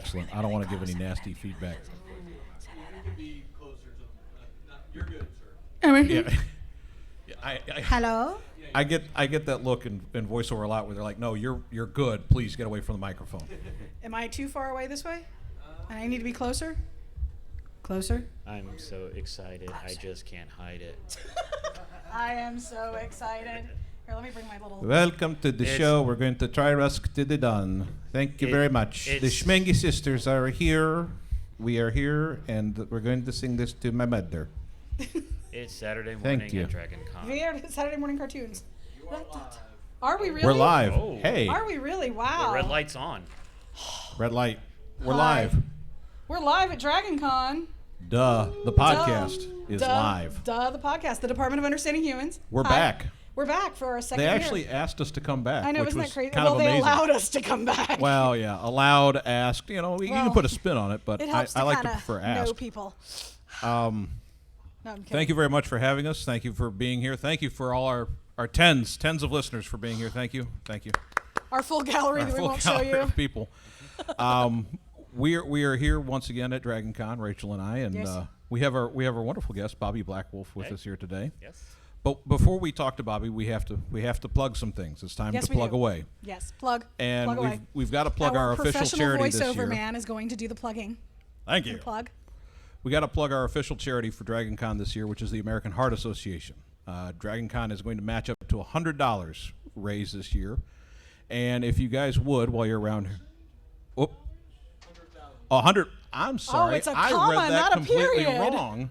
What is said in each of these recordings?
excellent. I don't want to give any nasty feedback. You're good, sir. Yeah. Hello? I get that look in voiceover a lot where they're like, no, you're good. Please get away from the microphone. Am I too far away this way? I need to be closer? Closer? I'm so excited. I just can't hide it. I am so excited. Here, let me bring my little... Welcome to the show. We're going to try Rusk to the Dawn. Thank you very much. The Schmengi sisters are here. We are here, and we're going to sing this to my mother. It's Saturday morning at Dragon Con. We are Saturday morning cartoons. Are we really? We're live. Oh. Hey. Are we really? Wow. The red light's on. Red light. We're Hi. live. We're live at Dragon Con. Duh. The podcast is live. Duh, the podcast. The Department of Understanding Humans. We're Hi. back. We're back for our second They year. actually asked us to come back. I know, which isn't was that crazy? Kind Well, of they amazing. allowed us to come back. Well, yeah, allowed, asked. You know, you Well, can put a spin on it, but it helps I to like to kinda prefer know ask. people. No, I'm kidding. Thank you very much for having us. Thank you for being here. Thank you for all our tens of listeners for being here. Thank you. Our full gallery that we Full won't show gallery you. of people. We are here once again at Dragon Con, Rachel and I, and Yes. we have our wonderful guest Bobby Blackwolf with us here today. Yes. But before we talk to Bobby, we have to plug some things. It's time Yes, to we plug do. away. Yes, plug. And plug away. we've got to plug our official professional charity this voiceover year. man is going to do the plugging. Thank you. The plug. We got to plug our official charity for Dragon Con this year, which is the American Heart Association. Dragon Con is going to match up to $100 raised this year. And if you guys would, while you're around here, 100. I'm sorry, it's a I comma, read that not a completely period. wrong.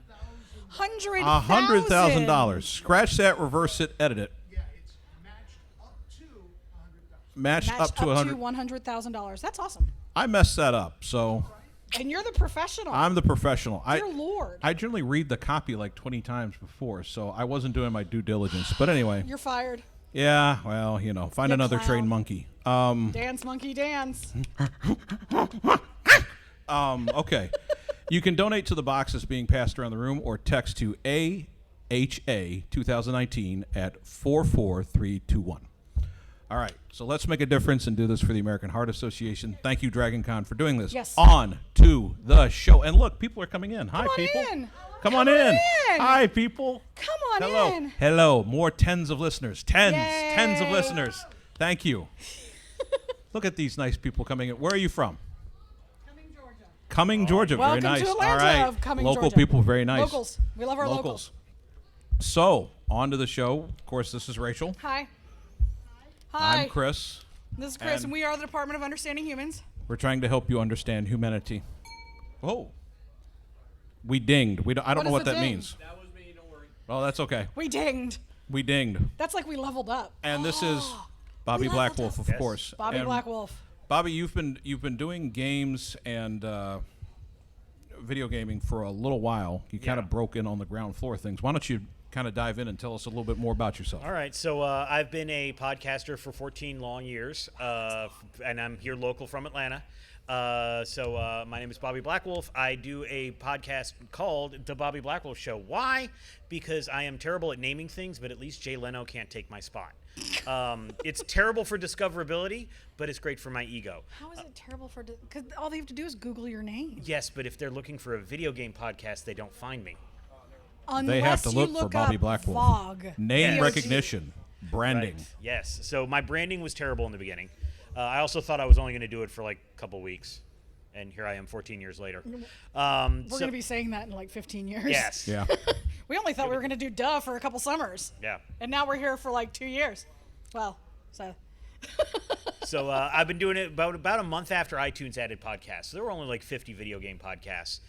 $100,000. $100,000. Scratch that, reverse it, edit it. Yeah, it's matched up to $100,000. Matched up to 100. $100,000. That's awesome. I messed that up, so And you're the professional. I'm the professional. Dear Lord. I generally read the copy like 20 times before, so I wasn't doing my due diligence. But anyway. You're fired. Yeah, well, find You another clown. trained monkey. Dance, monkey, dance. Okay. You can donate to the boxes being passed around the room or text to AHA 2019 at 44321. All right, so let's make a difference and do this for the American Heart Association. Thank you, Dragon Con, for doing this. Yes. On to the show. And look, people are coming in. Hi, Come on people. in. Come Come on in. in. Hi, people. Come on Hello. in. Hello. More tens of listeners. Tens of Yay. listeners. Thank you. Look at these nice people coming in. Where are you from? Cumming, Georgia. Welcome very nice. to Atlanta All right. of Cumming, Local Georgia. people, very nice. Locals. We love our locals. So, on to the show. Of course, this is Rachel. Hi. Hi. I'm Chris. This is Chris, And- and we are the Department of Understanding Humans. We're trying to help you understand humanity. Oh. We dinged. I don't know is what the that ding? means. That was me, don't worry. Oh, that's okay. We dinged. We dinged. That's like we leveled up. And this is Bobby We leveled Blackwolf, up. of Yes. course. Bobby And Blackwolf. Bobby, you've been doing games and video gaming for a little while. You kind Yeah. of broke in on the ground floor of things. Why don't you kind of dive in and tell us a little bit more about yourself? All right, so I've been a podcaster for 14 long years, and I'm here local from Atlanta. So my name is Bobby Blackwolf. I do a podcast called The Bobby Blackwolf Show. Why? Because I am terrible at naming things, but at least Jay Leno can't take my spot. It's terrible for discoverability, but it's great for my ego. How is it terrible for... Because all they have to do is Google your name. Yes, but if they're looking for a video game podcast, they don't find me. Unless They have to you look for Bobby up Blackwolf. VOG. Name Yes. recognition, branding. Right. Yes. So my branding was terrible in the beginning. I also thought I was only going to do it for like a couple weeks, and here I am 14 years later. We're going to be saying that in like 15 years. Yes. Yeah. We only thought we were going to do Duh for a couple summers. Yeah. And now we're here for like 2 years. Well, so... So I've been doing it about a month after iTunes added podcasts. So there were only like 50 video game podcasts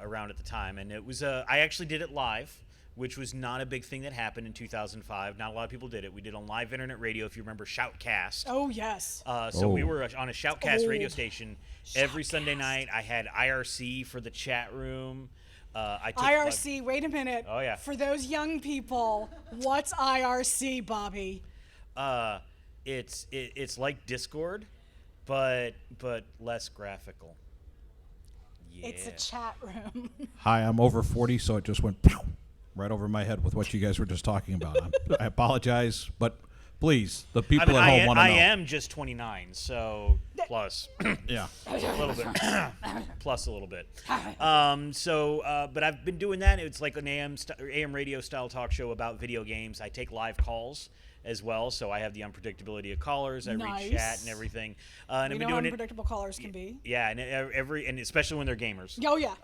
around at the time, and it was I actually did it live, which was not a big thing that happened in 2005. Not a lot of people did it. We did on live internet radio, if you remember Shoutcast. Oh, yes. So we Oh. were on a Shoutcast radio Old station every Sunday night. I had IRC for the chat room. I took IRC, wait a minute. Oh, yeah. For those young people, what's IRC, Bobby? It's like Discord, but less graphical. Yeah. It's a chat room. Hi, I'm over 40, so it just went pow, right over my head with what you guys were just talking about. I apologize, but Please, the people at home want to know. I am just 29, so plus. Yeah. A little bit. Plus a little bit. But I've been doing that. It's like an AM radio style talk show about video games. I take live calls as well, so I have the unpredictability of callers. I read chat and everything. And we I've been know how doing unpredictable callers can be. Yeah, and especially when they're gamers. Oh, yeah.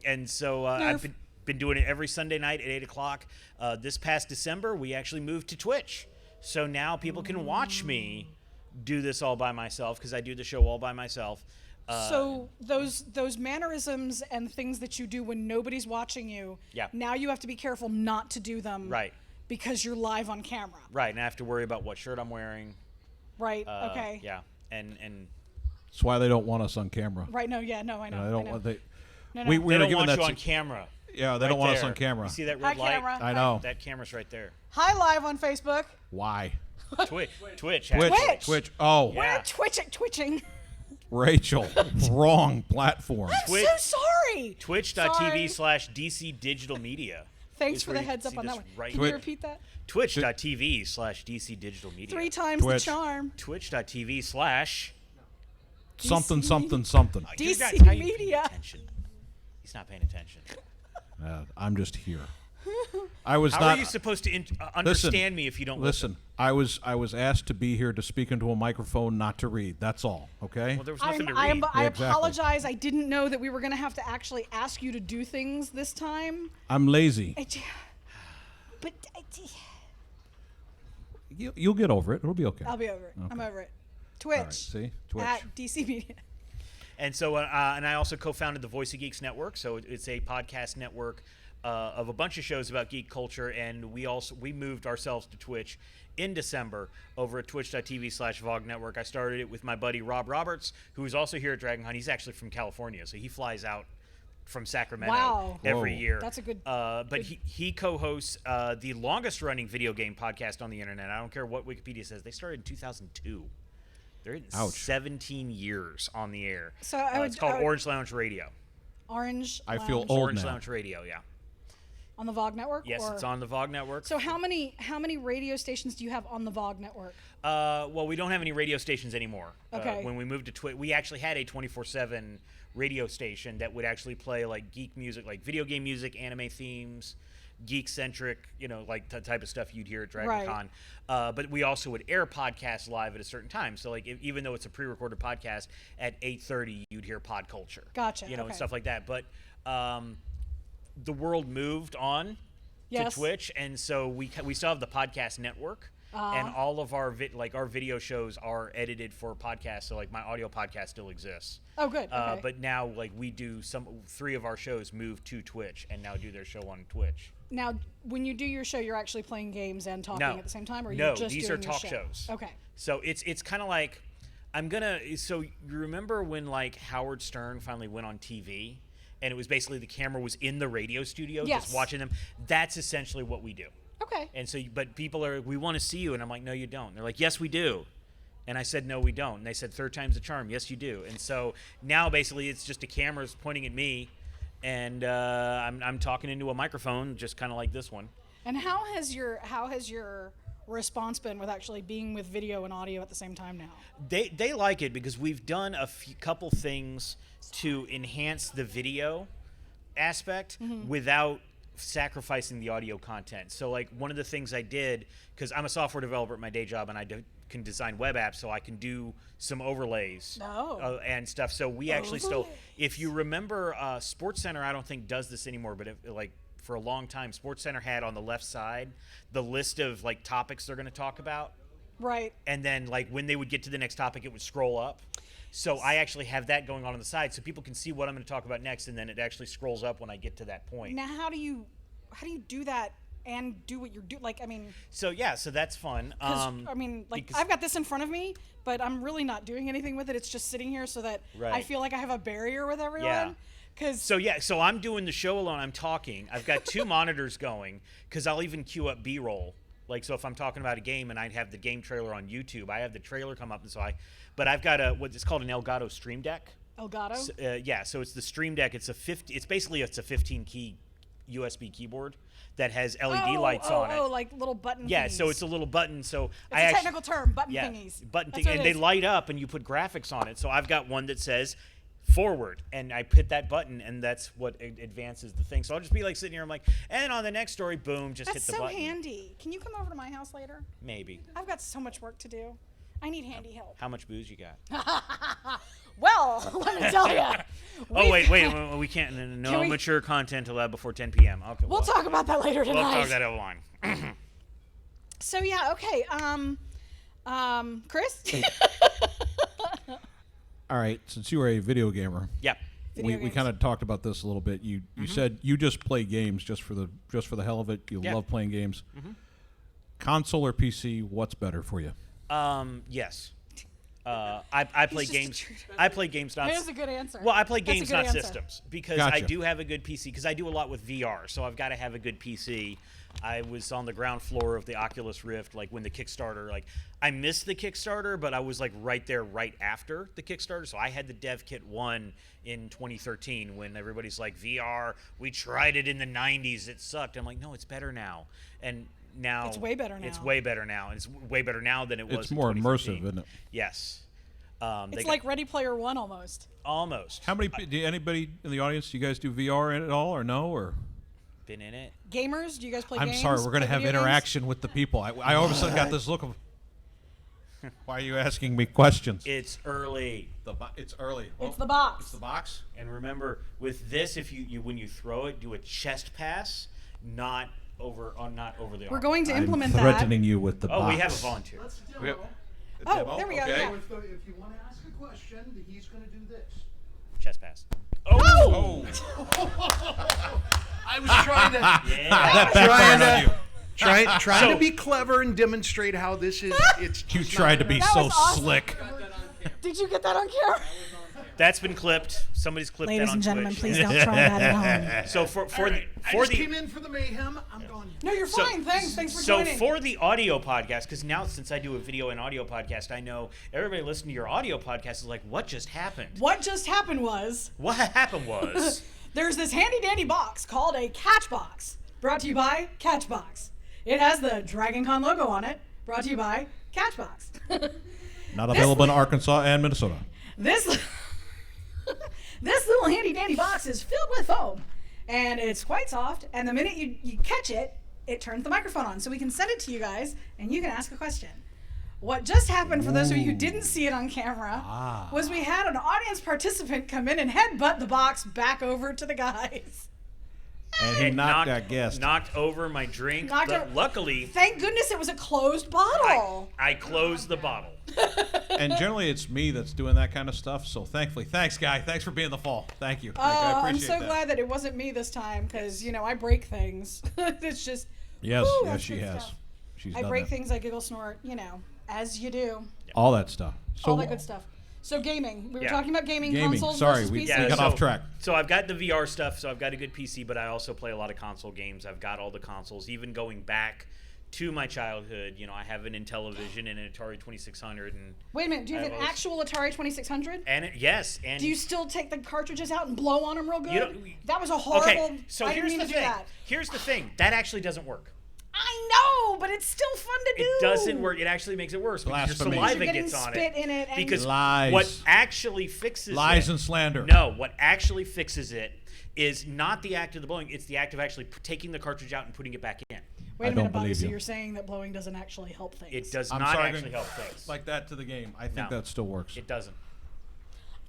And so I've been doing it every Sunday night at 8 o'clock. This past December, we actually moved to Twitch. So now people can watch me do this all by myself because I do the show all by myself. So those mannerisms and things that you do when nobody's watching you, now you have to be careful not to do them. Right. Because you're live on camera. Right, and I have to worry about what shirt I'm wearing. Right, okay. Yeah, and That's why they don't want us on camera. Right, no, I know. They don't want No. they don't want you on camera. Yeah, they don't want us on camera. You see that red light? Camera. I know. That camera's right there. Hi, live on Facebook. Why? Twitch. Twitch. Oh, Yeah. We're twitching. Rachel, wrong platform. I'm so sorry. Twitch.tv/DC Digital Media. Thanks is for where the you heads can up see on that this one. right Can here. you repeat that? Twitch.tv/DC Digital Media. 3 times Twitch. the charm. Twitch.tv/ Something. DC That's how you pay Media. attention. He's not paying attention. I'm just here. I was How not. are you supposed to understand me if you don't listen? I was asked to be here to speak into a microphone, not to read. That's all. Okay. Well, there was nothing to read. I exactly. apologize. I didn't know that we were going to have to actually ask you to do things this time. I'm lazy. But You'll get over it. It'll be okay. I'll be over it. Okay. I'm over it. Twitch. All right, see? Twitch. At DC Media. And so, and I also co-founded the Voice of Geeks Network. So it's a podcast network of a bunch of shows about geek culture. And we moved ourselves to Twitch in December over at twitch.tv/VOG Network. I started it with my buddy Rob Roberts, who is also here at DragonCon. He's actually from California, so he flies out from Sacramento every Whoa. year. That's a good. But he co-hosts the longest-running video game podcast on the internet. I don't care what Wikipedia says. They started in 2002. They're in 17 years on the air. So it's called Orange Lounge Radio. Orange. I feel Lounge. old Orange now. Lounge Radio, yeah. On the VOG network? Yes, it's on the VOG network. So how many radio stations do you have on the VOG network? Well, we don't have any radio stations anymore. Okay. When we moved to Twitch, we actually had a 24/7 radio station that would actually play like geek music, like video game music, anime themes, geek-centric, like the type of stuff you'd hear at DragonCon. But we also would air podcasts live at a certain time. So like even though it's a pre-recorded podcast, at 8:30 you'd hear Pod Culture. Gotcha. And stuff like that. But the world moved on to Twitch, and so we still have the podcast network. And all of our our video shows are edited for podcasts. So like my audio podcast still exists. Oh, good. Okay. But now like we do 3 of our shows move to Twitch and now do their show on Twitch. Now, when you do your show, you're actually playing games and talking at the same time, or no, you're just these doing are your talk show? shows. Okay. So it's kind of like So you remember when like Howard Stern finally went on TV, and it was basically the camera was in the radio studio just watching them. That's essentially what we do. Okay. And so, but people are, we want to see you. And I'm like, no, you don't. They're like, yes, we do. And I said, no, we don't. And they said, third time's the charm. Yes, you do. And so now basically it's just a camera's pointing at me, and I'm talking into a microphone, just kind of like this one. And how has your response been with actually being with video and audio at the same time now? They like it because we've done a couple things to enhance the video aspect without sacrificing the audio content. So like one of the things I did, because I'm a software developer at my day job and I can design web apps, so I can do some overlays and stuff. So we actually still, if you remember, SportsCenter I don't think does this anymore, but for a long time SportsCenter had on the left side the list of like topics they're going to talk about. Right. And then like when they would get to the next topic, it would scroll up. So I actually have that going on the side so people can see what I'm going to talk about next, and then it actually scrolls up when I get to that point. Now, how do you do that and do what you're doing? Like, I mean. So that's fun. I mean, like I've got this in front of me, but I'm really not doing anything with it. It's just sitting here so that I feel like I have a barrier with everyone. Yeah. So I'm doing the show alone. I'm talking. I've got 2 monitors going because I'll even queue up B-roll. Like, so if I'm talking about a game and I have the game trailer on YouTube, I have the trailer come up, and but I've got what's called an Elgato Stream Deck. Elgato? So, so it's the Stream Deck. It's basically a 15 key USB keyboard that has LED lights on it. Oh, like little button Yeah, thingies. so it's a little button. So It's a technical term, button thingies. Button That's thing, what and it they is. light up, and you put graphics on it. So I've got one that says forward, and I hit that button, and that's what advances the thing. So I'll just be like sitting here, I'm like, and on the next story, boom, just That's hit the so button. handy. Can you come over to my house later? Maybe. I've got so much work to do. I need handy help. How much booze you got? Well, let me tell you. Oh, wait, we can't. No we- mature content allowed before 10 p.m. Okay, We'll talk about that later tonight. We'll talk that offline. So yeah, okay. Chris. All right, since you are a video gamer, Yeah. Video we games. kind of talked about this a little bit. You said you just play games just for the hell of it. You Yeah. love playing games. Console or PC? What's better for you? Yes. I play just a games. true- I play games, not. That's a good answer. Well, I play That's a games, good not answer. systems, because Gotcha. I do have a good PC. Because I do a lot with VR, so I've got to have a good PC. I was on the ground floor of the Oculus Rift, like when the Kickstarter. Like I missed the Kickstarter, but I was like right there, right after the Kickstarter. So I had the Dev Kit 1 in 2013 when everybody's like VR. We tried it in the 90s. It sucked. I'm like, no, it's better now. And now It's way better It's now. way better now. And it's way better now than it was. It's in more 2013. immersive, isn't it? Yes. It's like Ready Player One almost. Almost. How many? Anybody in the audience? Do you guys do VR in it at all, or no? Or Been in it? Gamers, do you guys play I'm games? sorry, we're going to Play have video games? interaction with the people. I all of a sudden got this look of. Why are you asking me questions? It's early. It's early. It's the box. It's the box. And remember, with this, if you when you throw it, do a chest pass, not over the We're arm. going to I'm implement threatening you with the Oh, box. we have a volunteer. Let's demo. We have- Oh, Demo? there we go. Okay. Yeah. So if you want to ask a question, he's going to do this. Chest pass. Oh! I was trying to That backfired on you. trying to be clever and demonstrate how this is. It's You just tried to not be That so was awesome. slick. Did you get that on camera? That's been clipped. Somebody's clipped Ladies that on and gentlemen, Twitch. please don't try that at home. So for All right, I the just came in for the mayhem. I'm gone. No, you're So- fine. Thanks for So joining. for the audio podcast, because now since I do a video and audio podcast, I know everybody listening to your audio podcast is like, what just happened? What just happened was What happened was there's this handy dandy box called a Catchbox, brought to you by Catchbox. It has the Dragon Con logo on it, brought to you by Catchbox. Not available in Arkansas and Minnesota. This this little handy dandy box is filled with foam, and it's quite soft. And the minute you catch it, it turns the microphone on, so we can send it to you guys, and you can ask a question. What just happened, for those of you who didn't see it on camera, was we had an audience participant come in and headbutt the box back over to the guys. And he knocked that guest. knocked over my drink. Knocked but over- luckily, Thank goodness it was a closed bottle. I closed the bottle. And generally, it's me that's doing that kind of stuff. So thankfully, thanks, Guy. Thanks for being the fall. Thank you. I I'm appreciate so that. glad that it wasn't me this time, because I break things. It's just Yes, whew, yes, that's she good has. stuff. She's I done break that. things, I giggle, snort, as you do. All that stuff. So All that good stuff. So gaming. We were Yeah. talking about gaming Gaming. consoles Sorry, versus we PC. got off track. So I've got the VR stuff, so I've got a good PC, but I also play a lot of console games. I've got all the consoles, even going back to my childhood. I have an Intellivision and an Atari 2600, and Wait a minute. Do you have I an was- actual Atari 2600? yes, and Do you still take the cartridges out and blow on them real good? You don't- That was a horrible. okay. So I didn't here's mean the to thing. do that. Here's the thing. That actually doesn't work. I know, but it's still fun to do. It doesn't work. It actually makes it worse because your Blasphemy. saliva You're getting gets on spit it. in it and- Because Lies. what actually fixes Lies it, and slander. No, what actually fixes it is not the act of the blowing. It's the act of actually taking the cartridge out and putting it back in. Wait I a don't minute, Bobby. believe So you. you're saying that blowing doesn't actually help things? It does I'm not sorry, actually help things. like that to the game. I think No. that still works. It doesn't.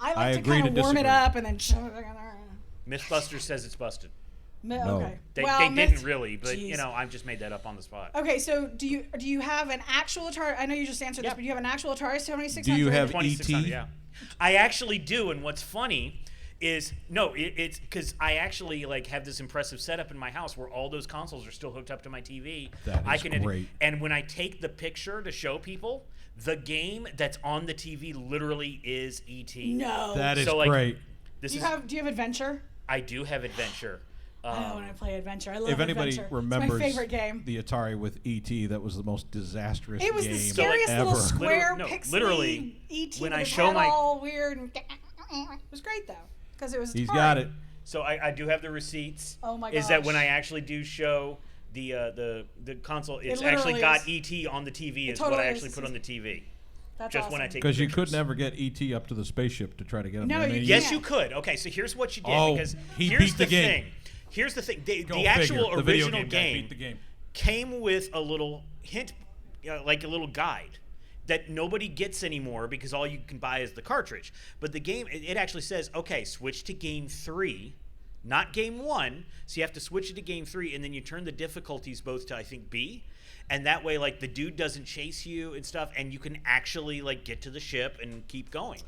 I I like to agree kind to of warm it disagree. up and then. Mythbusters says it's busted. No. Okay. They, well, they myth- didn't really, but Jeez. I've just made that up on the spot. Okay, so do you have an actual Atari? I know you just answered this, Yeah. but you have an actual Atari 7600? Do you have 2600, E.T.? yeah. I actually do, and what's funny is it's because I actually have this impressive setup in my house where all those consoles are still hooked up to my TV. That I is can great. And when I take the picture to show people, the game that's on the TV literally is E.T. No. That is So, like, great. This do is you have Adventure? I do have Adventure. I want to play Adventure. I love If anybody Adventure. remembers it's my favorite game. the Atari with E.T., that was the most disastrous It was game the scariest ever. little square Literally- pixely literally, ET when with I his show head my- all weird. And it was great though, because it was. He's Atari. got it. So I do have the receipts. Oh my Is that gosh. when I actually do show the console, it's literally actually got is. ET on the TV. Is totally what I is. actually put on the TV. That's Just awesome. when I take Because you pictures. could never get ET up to the spaceship to try to get him. No, there. you Yes, can't. you could. Okay, so here's what you did. Oh, because he here's beat the game. thing. Here's the thing. The Go actual figure. The video original game guy game beat the game. came with a little hint, like a little guide that nobody gets anymore because all you can buy is the cartridge. But the game, it actually says, okay, switch to game 3, not game 1. So you have to switch it to game 3, and then you turn the difficulties both to, I think, B. And that way, like, the dude doesn't chase you and stuff, and you can actually, like, get to the ship and keep going.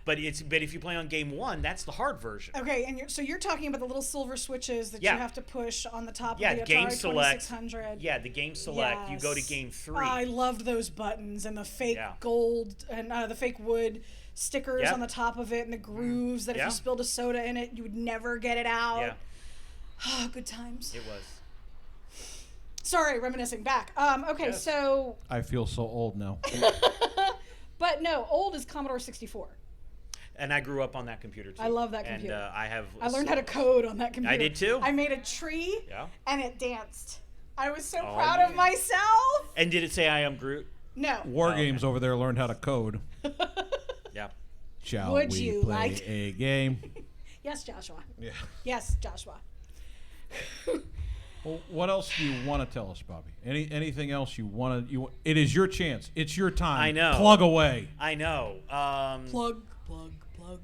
But if you play on game 1, that's the hard version. Okay, and you're talking about the little silver switches that Yeah. you have to push on the top Yeah, of the game Atari select. 2600. Yeah, the game select. You go to game 3. I loved those buttons and the fake Yeah. gold and the fake wood stickers Yep. on the top of it and the grooves that if Yeah. you spilled a soda in it, you would never get it out. Yeah, Oh, good times. it was. Sorry, reminiscing back. Okay, Yes. so, I feel so old now. but no, old is Commodore 64. And I grew up on that computer too. I love that And computer. I I learned how to code on that computer. did too. I made a tree Yeah. and it danced. I was so Oh, proud yeah. of myself. And did it say I am Groot? No. War okay. Games over there learned how to code. Yeah. Shall Would we you play like- a game? Yes, Joshua. Yeah. Yes, Joshua. Well, what else do you want to tell us, Bobby? Anything else you want to? It is your chance. It's your time. I know. Plug away. I know. Plug, plug, plug, plug,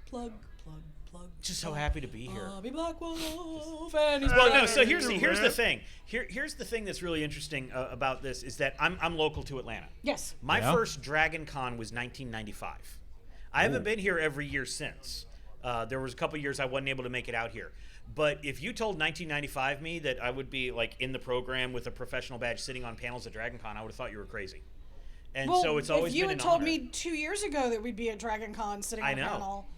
plug, plug, plug. Just so happy to be here. Bobby Blackwolf and he's Well, no. back. So here's the thing. Here's the thing that's really interesting about this is that I'm local to Atlanta. Yes. My Yeah. first Dragon Con was 1995. I haven't been here every year since. There was a couple years I wasn't able to make it out here. But if you told 1995 me that I would be like in the program with a professional badge sitting on panels at Dragon Con, I would have thought you were crazy. And Well, so it's always if you been had an told honor. me 2 years ago that we'd be at Dragon Con sitting on I a know. panel,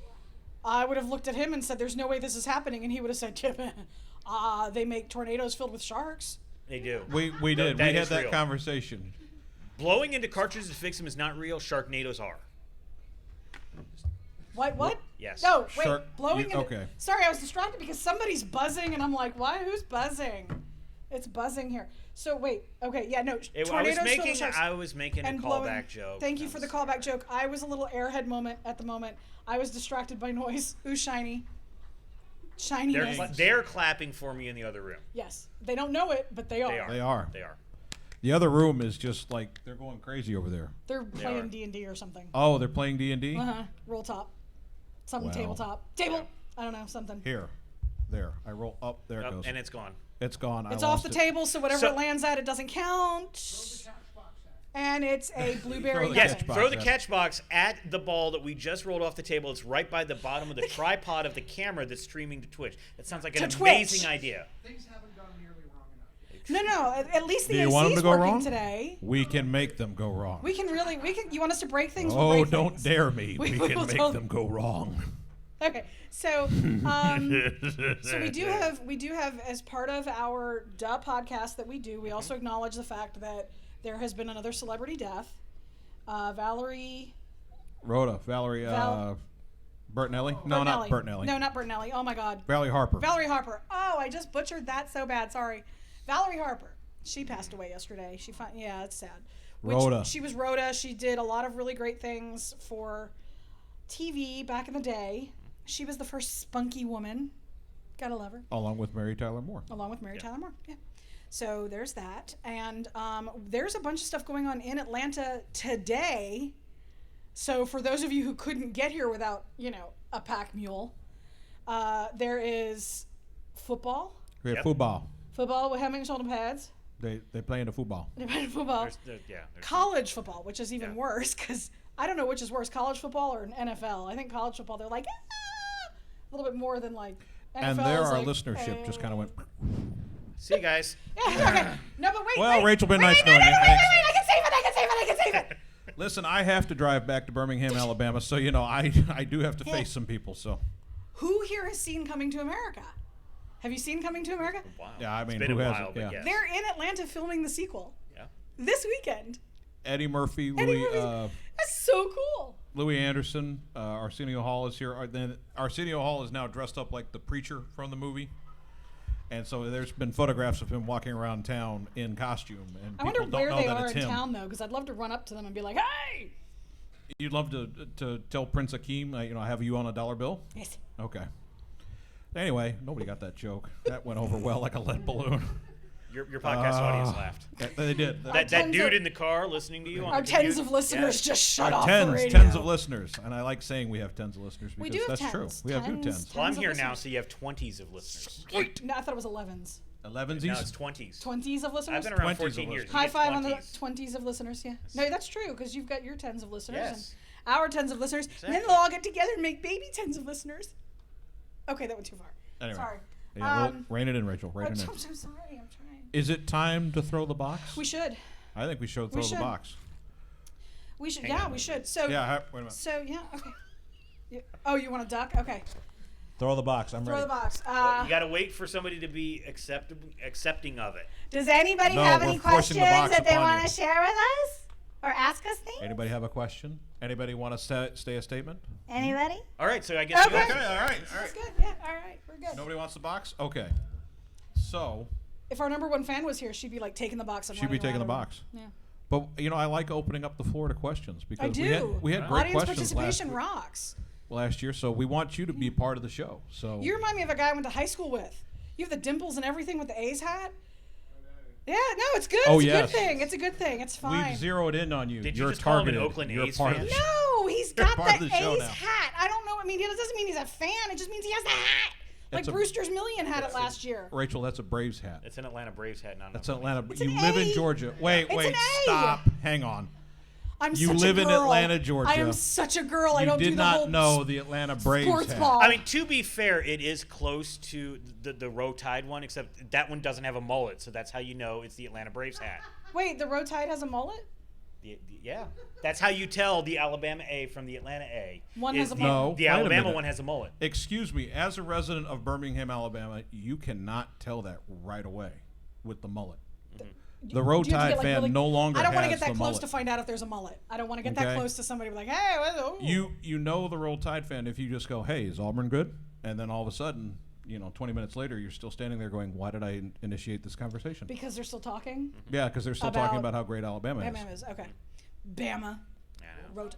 I would have looked at him and said, "There's no way this is happening," and he would have said, "They make tornadoes filled with sharks." They do. We did. That We had is that real. conversation. Blowing into cartridges to fix them is not real. Sharknadoes are. What? Yes. No, wait. Shark- Blowing you- into. okay. Sorry, I was distracted because somebody's buzzing, and I'm like, "Why? Who's buzzing?" It's buzzing here. So wait. Okay. Yeah. No. I Tornadoes filled with sharks. was making a and blowing. callback joke. Thank you for the callback joke. I was a little airhead moment at the moment. I was distracted by noise. Ooh, shiny. Shininess. They're clapping for me in the other room. Yes. They don't know it, but they are. They are. They are. They are. The other room is just like they're going crazy over there. They're are. playing D&D or something. Oh, they're playing D&D? Uh-huh. Roll top. Something Wow. tabletop. Table. I don't know, something. Here. There. I roll up. There it Oh, goes. and it's gone. It's gone. It's I off lost the it. table, so whatever So- it lands at, it doesn't count. And it's a blueberry Throw the Yes, catch nothing. box throw the at it. catch box at the ball that we just rolled off the table. It's right by the bottom of the tripod of the camera that's streaming to Twitch. That sounds like an To amazing Twitch. idea. Things haven't gone nearly wrong enough. No, at least the Do you want them AC's to go working wrong? today. We can make them go wrong. You want us to break things? We'll Oh, break don't things. dare me. We will can make tell- them go wrong. Okay, so so we do have as part of our podcast that we do, we also acknowledge the fact that there has been another celebrity death. Valerie Valerie Bertinelli? No, not Bertinelli. No, not Bertinelli. Oh my God. Valerie Harper. Valerie Harper. Oh, I just butchered that so bad. Sorry. Valerie Harper. She passed away yesterday. Yeah, it's sad. Rhoda. She was Rhoda. She did a lot of really great things for TV back in the day. She was the first spunky woman. Gotta love her. Along with Mary Tyler Moore. Along with Mary Tyler Moore. Yeah. So there's that. And there's a bunch of stuff going on in Atlanta today. So for those of you who couldn't get here without, a pack mule, there is football. We have Yep. football. Football with having shoulder pads. They play in the football. Football. There's College football, which is even Yeah. worse because I don't know which is worse, college football or an NFL. I think college football, they're like, a little bit more than like NFL. And there is our like, listenership just kind of went. See you guys. Yeah, okay. No, but wait. Well, wait, Rachel, been wait, nice wait, knowing wait, you. wait, Thanks. wait, I can save it. Listen, I have to drive back to Birmingham, Alabama, so I do have to face some people. So Who here has seen Coming to America? Have you seen Coming to America? Wow. yeah, I mean, it's been who a hasn't? while, but Yeah. yes. They're in Atlanta filming the sequel Yeah. this weekend. Eddie Murphy, Eddie Louis. Murphy's- That's so cool. Louis Anderson, Arsenio Hall is here. Then Arsenio Hall is now dressed up like the preacher from the movie. And so there's been photographs of him walking around town in costume, and I wonder people don't where know they that are it's in him. town, though, because I'd love to run up to them and be like, hey! You'd love to tell Prince Akeem, I have you on a dollar bill? Yes. Okay. Anyway, nobody got that joke. That went over well like a lead balloon. Your podcast audience laughed. Yeah, they did. That tens dude of- in the car listening to you on Our the tens commute? of listeners just shut Our off the radio. tens of listeners, and I like saying we have tens of listeners because We do have that's tens. true. We have Tens. tens. Well, I'm Tens of here now, listeners. so you have 20s of listeners. No, I thought it was 11s. 11s. No, it's 20s. 20s of listeners? I've been around 20s of 14 years. listeners. You High get five on the 20s. 20s of listeners, yeah. No, that's true, because you've got your tens of listeners Yes. and our tens of listeners. And then Exactly. they'll all get together and make baby tens of listeners. Okay, that went too far. Anyway. Sorry. Yeah, rein it in, Rachel. Rein I'm it so in. sorry. I'm trying. Is it time to throw the box? We should. I think we should throw should. the box. We should. Hang Yeah, on. we should. So. Yeah, wait a minute. So yeah. Okay. Oh, you want to duck? Okay. Throw the box. I'm Throw ready. the box. Well, you got to wait for somebody to be accepting of it. Does anybody No, have we're any forcing questions the box that they upon want you. to share with us or ask us things? Anybody have a question? Anybody want to stay a statement? Anybody? All right, so I guess Okay. you Okay, all right. That's good. Yeah. All right. We're good. Nobody wants the box? Okay. So, If our number one fan was here, she'd be like taking the box. And she'd be running taking the around box. Yeah. But, I like opening up the floor to questions because I do. we had great Audience questions participation rocks. last year, so we want you to be part of the show. So You remind me of a guy I went to high school with. You have the dimples and everything with the A's hat. Yeah, no, it's good. Oh, it's a yes. good thing. It's a good thing. It's fine. we've zeroed in on you. Did you You're just call him an targeted. Oakland You're A's part fan? of the show. No, he's You're got part the of the show A's now. hat. I don't know. I mean, it doesn't mean he's a fan. It just means he has the hat. Like It's a- Brewster's Million had it last year. Rachel, that's a Braves hat. It's an Atlanta Braves hat, not an That's Oakland Atlanta. It's You an live A. in Georgia. Wait, It's an A. stop. Hang on. I'm You such live a in girl. Atlanta, Georgia. I am such a girl. I You don't did do the not whole know the Atlanta Braves sports hat. ball. I mean, to be fair, it is close to the Row Tide one, except that one doesn't have a mullet, so that's how you know it's the Atlanta Braves hat. Wait, the Road Tide has a mullet? Yeah, that's how you tell the Alabama A from the Atlanta A. One is has a the- mullet. The wait a Alabama minute. one has a mullet. Excuse me, as a resident of Birmingham, Alabama, you cannot tell that right away with the mullet. The Row Do you have to Tide get, like, fan really- no longer I don't want to has get that the close mullet. to find out if there's a mullet. I don't want to get Okay. that close to somebody and be like, hey, oh. You know the Roll Tide fan if you just go, hey, is Auburn good? And then all of a sudden, 20 minutes later, you're still standing there going, why did I initiate this conversation? Because they're still talking? Yeah, because they're still About- talking about how great Alabama is. Bama is. Okay. Bama. Row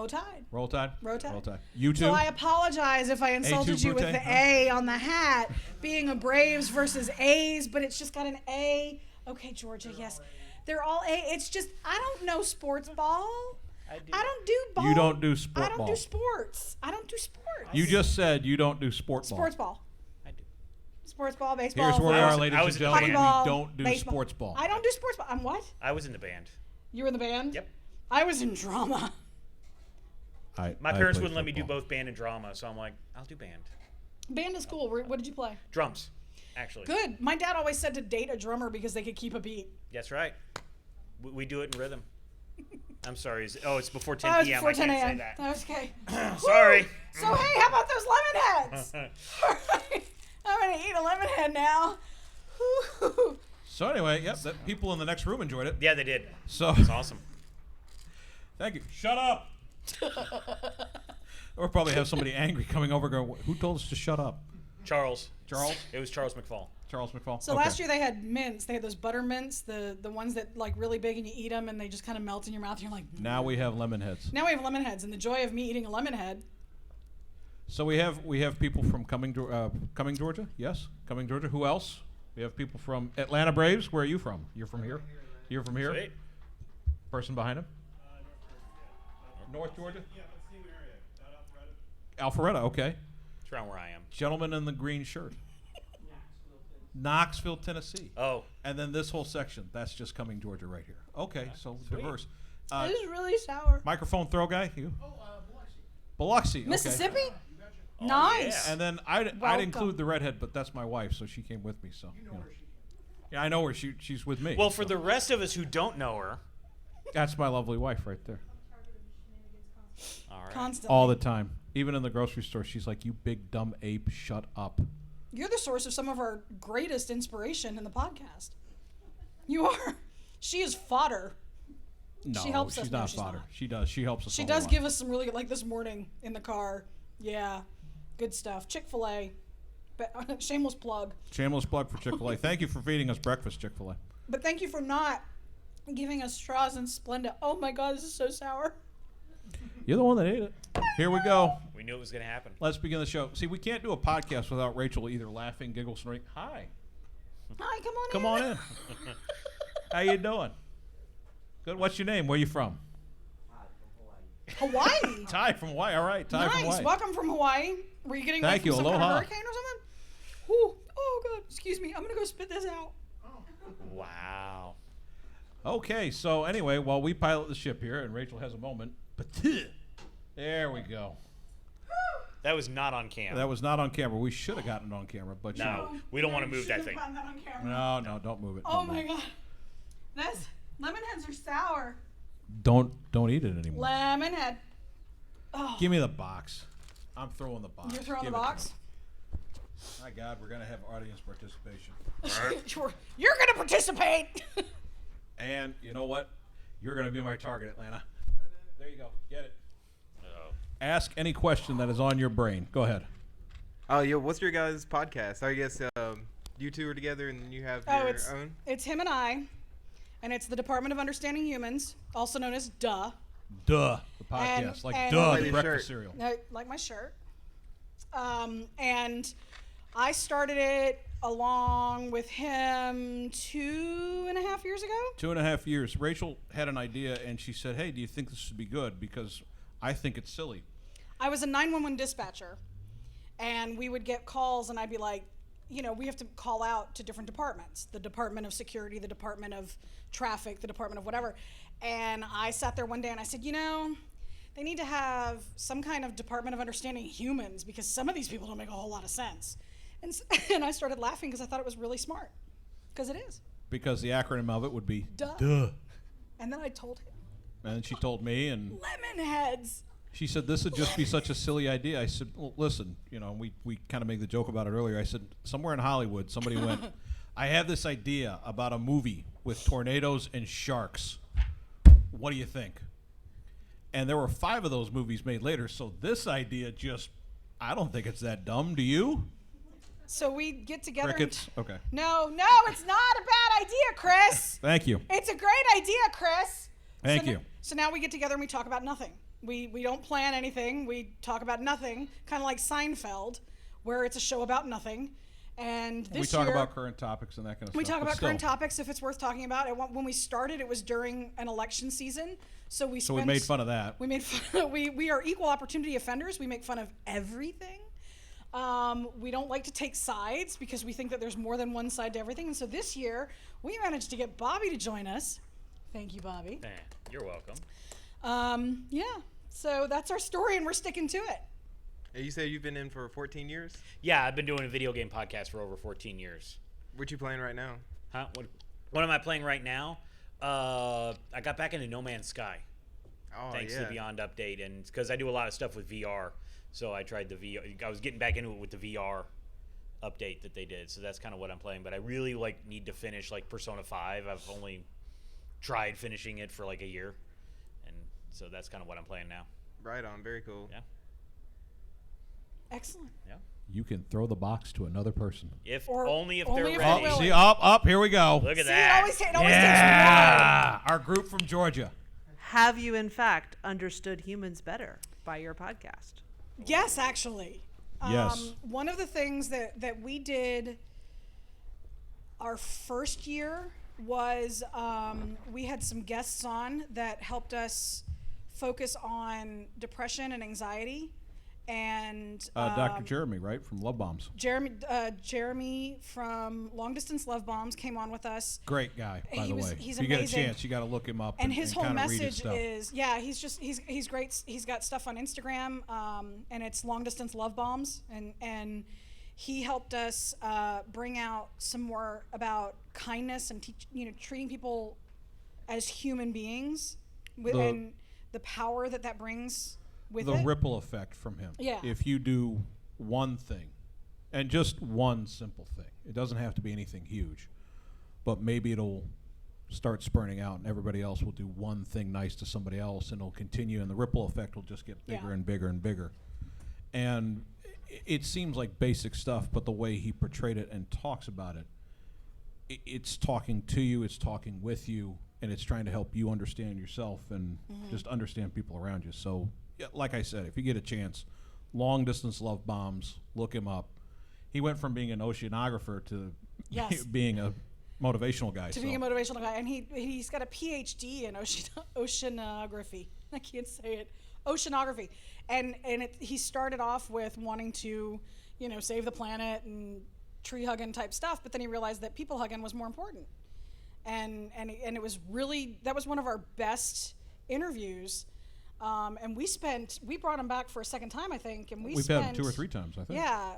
Tide. Roll Tide? Roll Tide. Roll Tide. You too? So I apologize if I insulted you with Butte? the A on the hat, being a Braves versus A's, but it's just got an A. Okay, Georgia, yes. They're all A. It's just, I don't know sports ball. I don't do ball. You don't do sport I don't ball. do sports. I don't do sports. You just said you don't do sport ball. Sports ball. I do. Sports ball, baseball. Here's where we are, was- ladies I and was in gentlemen. the We band. don't do Baseball. sports ball. I don't do sports ball. I'm what? I was in the band. You were in the band? Yep. I was in drama. My parents wouldn't let me do both band and drama, so I'm like, I'll do band. Band is cool. What did you play? Drums, actually. Good. My dad always said to date a drummer because they could keep a beat. That's right. We do it in rhythm. I'm sorry. It's before 10 Oh, it's p.m. before I 10 can't say a.m. that. That's okay. Sorry. So, hey, how about those lemon heads? All right. I'm going to eat a lemon head now. Whew. So anyway, yep, people in the next room enjoyed it. Yeah, they did. So It's awesome. thank you. Shut up. Or probably have somebody angry coming over going, who told us to shut up? Charles. Charles? It was Charles McFall. Charles McFall? So last year they had mints. They had those butter mints, the ones that like really big and you eat them and they just kind of melt in your mouth. And you're like, Now we have lemon heads. now we have lemon heads. And the joy of me eating a lemon head. So we have people from Cumming, Georgia. Yes, Cumming, Georgia. Who else? We have people from Atlanta Braves. Where are you from? You're from here. You're from here. Sweet. Person behind him. North Georgia. Yeah, but same area, not Alpharetta. Alpharetta. Okay. It's around where I am. Gentleman in the green shirt. Knoxville, Tennessee. Oh, And then this whole section. That's just Cumming, Georgia, right here. Okay, so Sweet. diverse. This is really sour. Microphone throw guy. You. Biloxi. Okay. Mississippi? Oh, Nice. yeah. And then I'd Welcome. include the redhead, but that's my wife, so she came with me. So yeah, I know her. She's with me. Well, for the rest of us who don't know her, That's my lovely wife right there. all right. Constantly. All the time. Even in the grocery store, she's like, "You big dumb ape, shut up." You're the source of some of our greatest inspiration in the podcast. You are. She is fodder. No, She helps us. she's No, not she's fodder. not. She does. She helps us. She a does lot. give us some really good, like this morning in the car. Yeah, good stuff. Chick-fil-A. But shameless plug. Shameless plug for Chick-fil-A. Thank you for feeding us breakfast, Chick-fil-A. But thank you for not giving us straws and Splenda. Oh my God, this is so sour. You're the one that ate it. Here we go. We knew it was going to happen. Let's begin the show. See, we can't do a podcast without Rachel either laughing, giggling, snorting. Hi. Hi, come on in. Come on in. How you doing? Good. What's your name? Where you from? Hawaii. Ty from Hawaii. All right. Ty from Nice. Hawaii. Welcome from Hawaii. Were you getting Thank back you. from some kind of Aloha. hurricane or something? Ooh. Oh God. Excuse me. I'm gonna go spit this out. Wow. Okay. So anyway, while we pilot the ship here, and Rachel has a moment, but there we go. That was not on camera. That was not on camera. We should have gotten it on camera, but you know. No, we don't want to move that Shouldn't thing. have gotten that on camera. No, don't move it. Oh Don't my move it. God. That's lemon heads are sour. Don't eat it anymore. Lemon head. Oh. Give me the box. I'm throwing the box. You're throwing Give the it to box? me. My God, we're gonna have audience participation. You're gonna participate. And you know what? You're gonna be my target, Atlanta. There you go. Get it. Uh-oh. Ask any question that is on your brain. Go ahead. Oh, yo, what's your guys' podcast? I guess you two are together and then you have Oh, your it's own? it's him and I, and it's the Department of Understanding Humans, also known as DUH. Duh. The podcast. And- like and- duh, Like the the breakfast shirt. cereal. Like my shirt. And I started it along with him 2.5 years ago. 2.5 years. Rachel had an idea, and she said, "Hey, do you think this would be good? Because I think it's silly." I was a 911 dispatcher, and we would get calls, and I'd be like, you know, we have to call out to different departments, the Department of Security, the Department of Traffic, the Department of whatever. And I sat there one day and I said, you know, they need to have some kind of Department of Understanding Humans because some of these people don't make a whole lot of sense. And, and I started laughing because I thought it was really smart, because it is. Because the acronym of it would be Duh. Duh. And then I told him, And then she told me, and lemon heads. she said, "This would just be such a silly idea." I said, "Well, listen, you know, we kind of made the joke about it earlier." I said, "Somewhere in Hollywood, somebody went, I have this idea about a movie with tornadoes and sharks. What do you think?" And there were 5 of those movies made later, so this idea just, I don't think it's that dumb. Do you? So we get together. Crickets? Okay. No, it's not a bad idea, Chris. Thank you. It's a great idea, Chris. Thank so you. So now we get together and we talk about nothing. We don't plan anything. We talk about nothing, kind of like Seinfeld, where it's a show about nothing. And this We talk year, about current topics and that kind of we stuff. talk but about still. current topics if it's worth talking about. When we started, it was during an election season, so we So we made fun of that. We made fun. We are equal opportunity offenders. We make fun of everything. We don't like to take sides because we think that there's more than one side to everything. And so this year, we managed to get Bobby to join us. Thank you, Bobby. You're welcome. Yeah. So that's our story, and we're sticking to it. Hey, you say you've been in for 14 years? Yeah, I've been doing a video game podcast for over 14 years. What you playing right now? Huh? What am I playing right now? I got back into No Man's Sky. Oh, Thanks yeah. to the Beyond update, and because I do a lot of stuff with VR, so I tried the VR. I was getting back into it with the VR update that they did, so that's kind of what I'm playing. But I really need to finish Persona 5. I've only tried finishing it for a year, and so that's kind of what I'm playing now. Right on. Very cool. Yeah, Excellent. yeah. You can throw the box to another person. Only if only they're if ready. they're willing. See, up, here we go. Look at See, that. it always takes one. Yeah, our group from Georgia. Have you, in fact, understood humans better by your podcast? Yes, actually. Yes. One of the things that we did our first year was we had some guests on that helped us focus on depression and anxiety. And Dr. Jeremy, right, from Love Bombs. Jeremy from Long Distance Love Bombs came on with us. Great guy, by the way. He's if you get a amazing. chance, you got to look him up. And his whole kinda read his message stuff. is, he's great. He's got stuff on Instagram, and it's Long Distance Love Bombs, and he helped us bring out some more about kindness and treating people as human beings, and the power that brings with the it. ripple effect from him. Yeah. If you do one thing, and just one simple thing, it doesn't have to be anything huge, but maybe it'll start spurning out, and everybody else will do one thing nice to somebody else, and it'll continue, and the ripple effect will just get bigger Yeah. and bigger and bigger. And it seems like basic stuff, but the way he portrayed it and talks about it, it's talking to you, it's talking with you, and it's trying to help you understand yourself and just understand people around you. So, yeah, like I said, if you get a chance, Long Distance Love Bombs, look him up. He went from being an oceanographer to Yes. being a motivational guy. To being a motivational guy, and he's got a PhD in oceanography. I can't say it. Oceanography, and he started off with wanting to, save the planet and tree hugging type stuff, but then he realized that people hugging was more important, and it was really, that was one of our best interviews, and we brought him back for a second time, I think, and We've had him 2 or 3 times, I think. Yeah.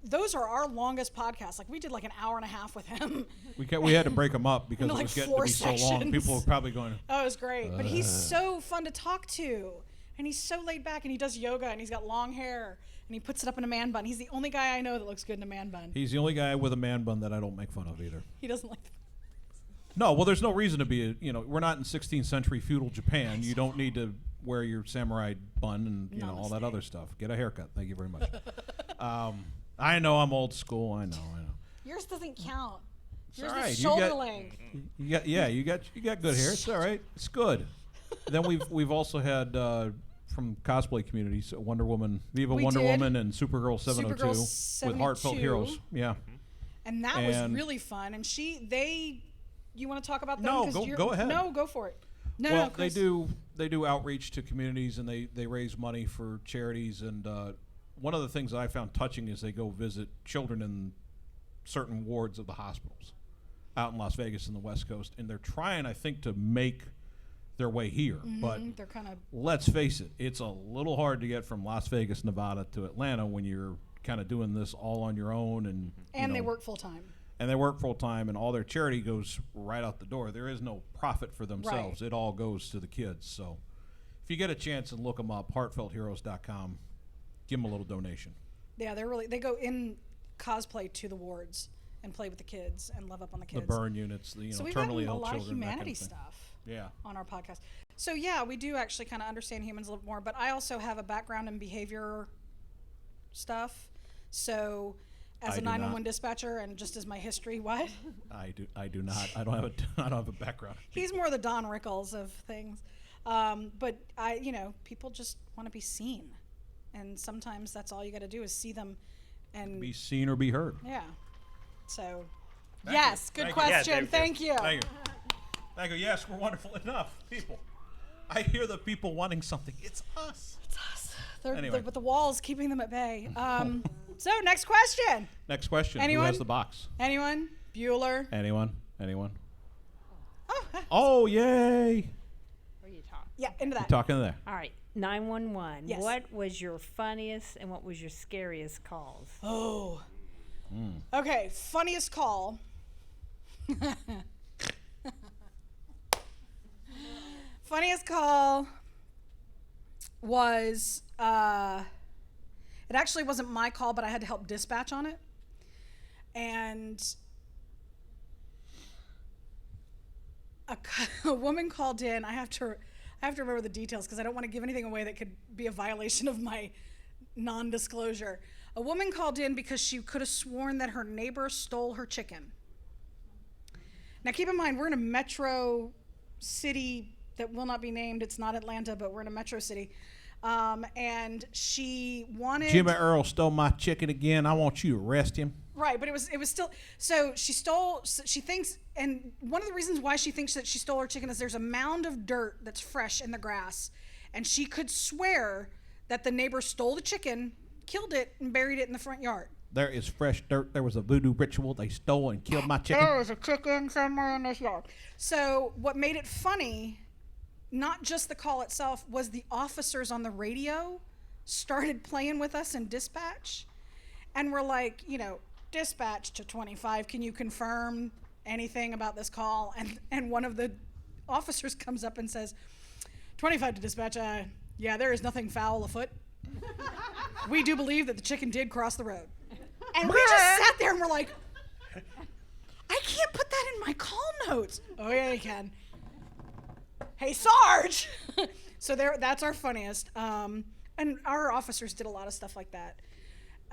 Those are our longest podcasts. Like, we did like an hour and a half with him. We had to break him up because Into, it like, was getting 4 to be so long. sections. People were probably going, Oh, it was great. But he's so fun to talk to. And he's so laid back, and he does yoga, and he's got long hair, and he puts it up in a man bun. He's the only guy I know that looks good in a man bun. he's the only guy with a man bun that I don't make fun of either. He doesn't like No, well, there's no reason to be, we're not in 16th century feudal Japan. You don't need to wear your samurai bun and, all that Namaste. other stuff. Get a haircut. Thank you very much. I know I'm old school. I know. Yours doesn't count. It's Yours all is right. shoulder length. You got good hair. It's all right. It's good. Then we've also had from cosplay communities, Wonder Woman, Viva We Wonder did. Woman, and Supergirl 702 Supergirl with Heartfelt 702. Heroes. Yeah. And that was And- really fun. And you want to talk about them? No, 'Cause go ahead. No, go for it. No, Well, no, Chris. they do outreach to communities, and they raise money for charities. And one of the things that I found touching is they go visit children in certain wards of the hospitals out in Las Vegas and the West Coast, and they're trying, I think, to make their way here. But They're kind of let's face it, it's a little hard to get from Las Vegas, Nevada to Atlanta when you're kind of doing this all on your own, and they work full time. and they work full time, and all their charity goes right out the door. There is no profit for themselves. Right. It all goes to the kids. So if you get a chance and look them up, heartfeltheroes.com, give them a little donation. Yeah, they go in cosplay to the wards and play with the kids and love up on the kids. The burn units, the So we've gotten terminally a ill lot of children, that kind humanity of thing. stuff Yeah. on our podcast. So yeah, we do actually kind of understand humans a little more, but I also have a background in behavior stuff. So as I a do 911 not. dispatcher, and just as my history, what? I do not. I don't have a background. He's more the Don Rickles of things. But people just want to be seen. And sometimes that's all you got to do is see them and Be seen or be heard. yeah. So Thank yes, you. good Thank you. question. Yeah, Thank you. Thank you. Thank you. Yes, we're wonderful enough people. I hear the people wanting something. It's us. It's us. Anyway. But the wall's keeping them at bay. So next question. Next question. Anyone? Who has the box? Anyone? Bueller? Anyone? Oh, Oh, yay. Where you talk? yeah, into that. Talking there. All right, 911. Yes. What was your funniest and what was your scariest calls? Oh. Hmm. Okay, funniest call. Funniest call was it actually wasn't my call, but I had to help dispatch on it. And a woman called in. I have to remember the details because I don't want to give anything away that could be a violation of my non-disclosure. A woman called in because she could have sworn that her neighbor stole her chicken. Now keep in mind, we're in a metro city that will not be named. It's not Atlanta, but we're in a metro city. And she wanted... Jimmy Earl stole my chicken again. I want you to arrest him. Right, but it was still, so she thinks, and one of the reasons why she thinks that she stole her chicken is there's a mound of dirt that's fresh in the grass, and she could swear that the neighbor stole the chicken, killed it, and buried it in the front yard. There is fresh dirt. There was a voodoo ritual. They stole and killed my chicken. There was a chicken somewhere in this yard. So what made it funny, not just the call itself, was the officers on the radio started playing with us in dispatch, and we're like, dispatch to 25, can you confirm anything about this call? And one of the officers comes up and says, 25 to dispatch, yeah, there is nothing foul afoot. We do believe that the chicken did cross the road. And we just sat there and we're like, I can't put that find my call notes. Oh yeah, you can. Hey, Sarge. So that's our funniest. And our officers did a lot of stuff like that.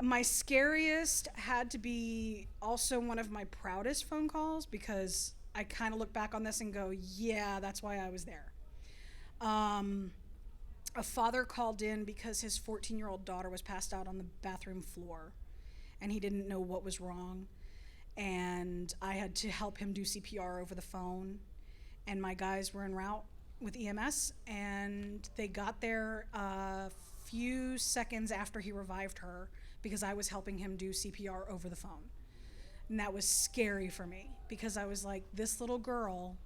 My scariest had to be also one of my proudest phone calls, because I kind of look back on this and go, yeah, that's why I was there. A father called in because his 14-year-old daughter was passed out on the bathroom floor, and he didn't know what was wrong. And I had to help him do CPR over the phone. And my guys were en route with EMS, and they got there a few seconds after he revived her, because I was helping him do CPR over the phone. And that was scary for me, because I was like, this little girl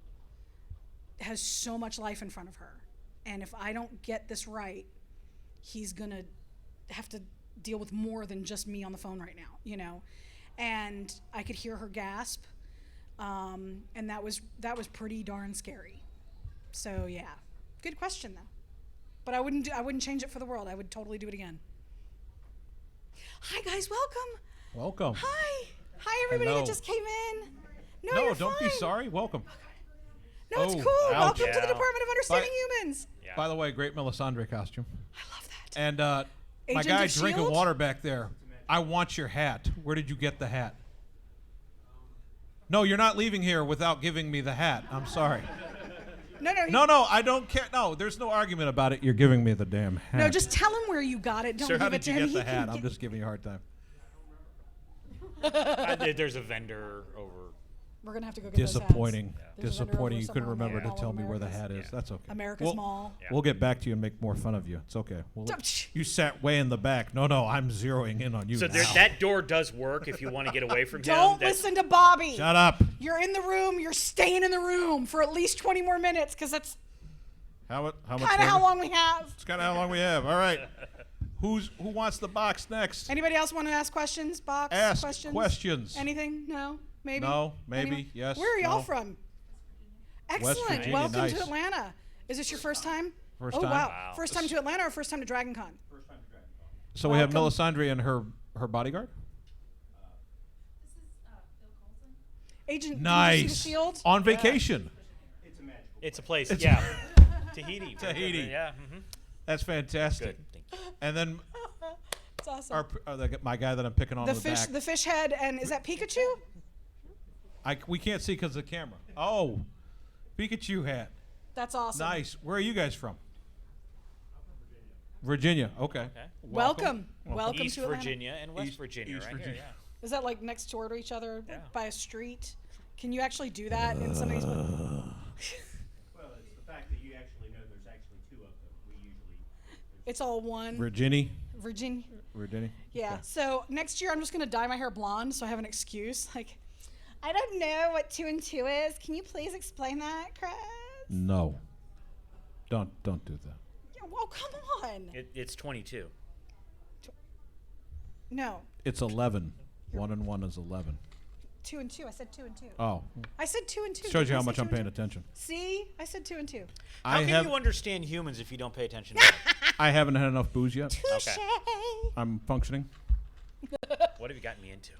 has so much life in front of her. And if I don't get this right, he's gonna have to deal with more than just me on the phone right now, you know? And I could hear her gasp. And that was pretty darn scary. So yeah, good question though. But I wouldn't change it for the world. I would totally do it again. Hi guys, welcome. Welcome. Hi everybody Hello. that just came in. No, you're don't be fine. sorry. Welcome. No, it's Oh, cool. ouch. Welcome to the Yeah. Department of Understanding Bye. Humans. Yeah. By the way, great Melisandre costume. I love that. And my Agent guy of drinking S.H.I.E.L.D.? water back there. I want your hat. Where did you get the hat? No, you're not leaving here without giving me the hat. I'm sorry. No, I don't care. No, there's no argument about it. You're giving me the damn hat. No, just tell him where you got it. Don't Sir, give How it did to you him. get the He can hat? I'm just giving you a hard time. There's a vendor over. We're gonna have to go get Disappointing. There's a vendor Disappointing. over You couldn't somewhere on remember the to tell me where the America's- hat is. Yeah. That's okay. America's We'll- Mall. Yeah. We'll get back to you and make more fun of you. It's okay. You sat way in the back. No, I'm zeroing in on you. So now. that door does work if you want to get away from him. Don't That's- listen to Bobby. Shut up. You're in the room. You're staying in the room for at least 20 more minutes, because that's How much? kind of how long we have. It's kind of how long we have. All right. Who wants the box next? Anybody else want to ask questions? Box Ask questions? questions. Anything? No? Maybe? No, maybe, Anyone? yes, Where are y'all no. from? West Excellent. Virginia, Welcome nice. to Atlanta. Is this your first time? First oh, time. wow. Wow. First time to Atlanta or first time to Dragon Con? So we have Welcome. Melisandre and her bodyguard. Agent Nice. Did you see the shield? On vacation. It's a place. Yeah. Tahiti. Tahiti. Yeah. That's fantastic. Good. Thank you. And then It's awesome. my guy that I'm picking on The the fish, back. the fish head, and is that Pikachu? We can't see because of the camera. Oh, Pikachu hat. That's awesome. Nice. Where are you guys from? Virginia. Okay. Welcome. Welcome East to Atlanta. Virginia and West East- Virginia, East right Virginia. here. Yeah. Is that like next door to each other, Yeah. like by a street? Can you actually do that in some of these? Well, it's the fact that you actually know there's actually two of them. We usually. It's all one. Virginia. Virginia. Virginia. Yeah. Okay. So next year I'm just gonna dye my hair blonde, so I have an excuse. Like, I don't know what 2 and 2 is. Can you please explain that, Chris? No. Don't do that. Yeah, well, come on. It's 22. No, It's 11. 1 and 1 is 11. 2 and 2. I said 2 and 2. Oh, I said 2 and 2. shows Didn't you I how say much 2 I'm and paying 2? attention. See, I said 2 and 2. How can you understand humans if you don't pay attention to them? I haven't had enough booze yet. Touche. I'm functioning. What have you gotten me into?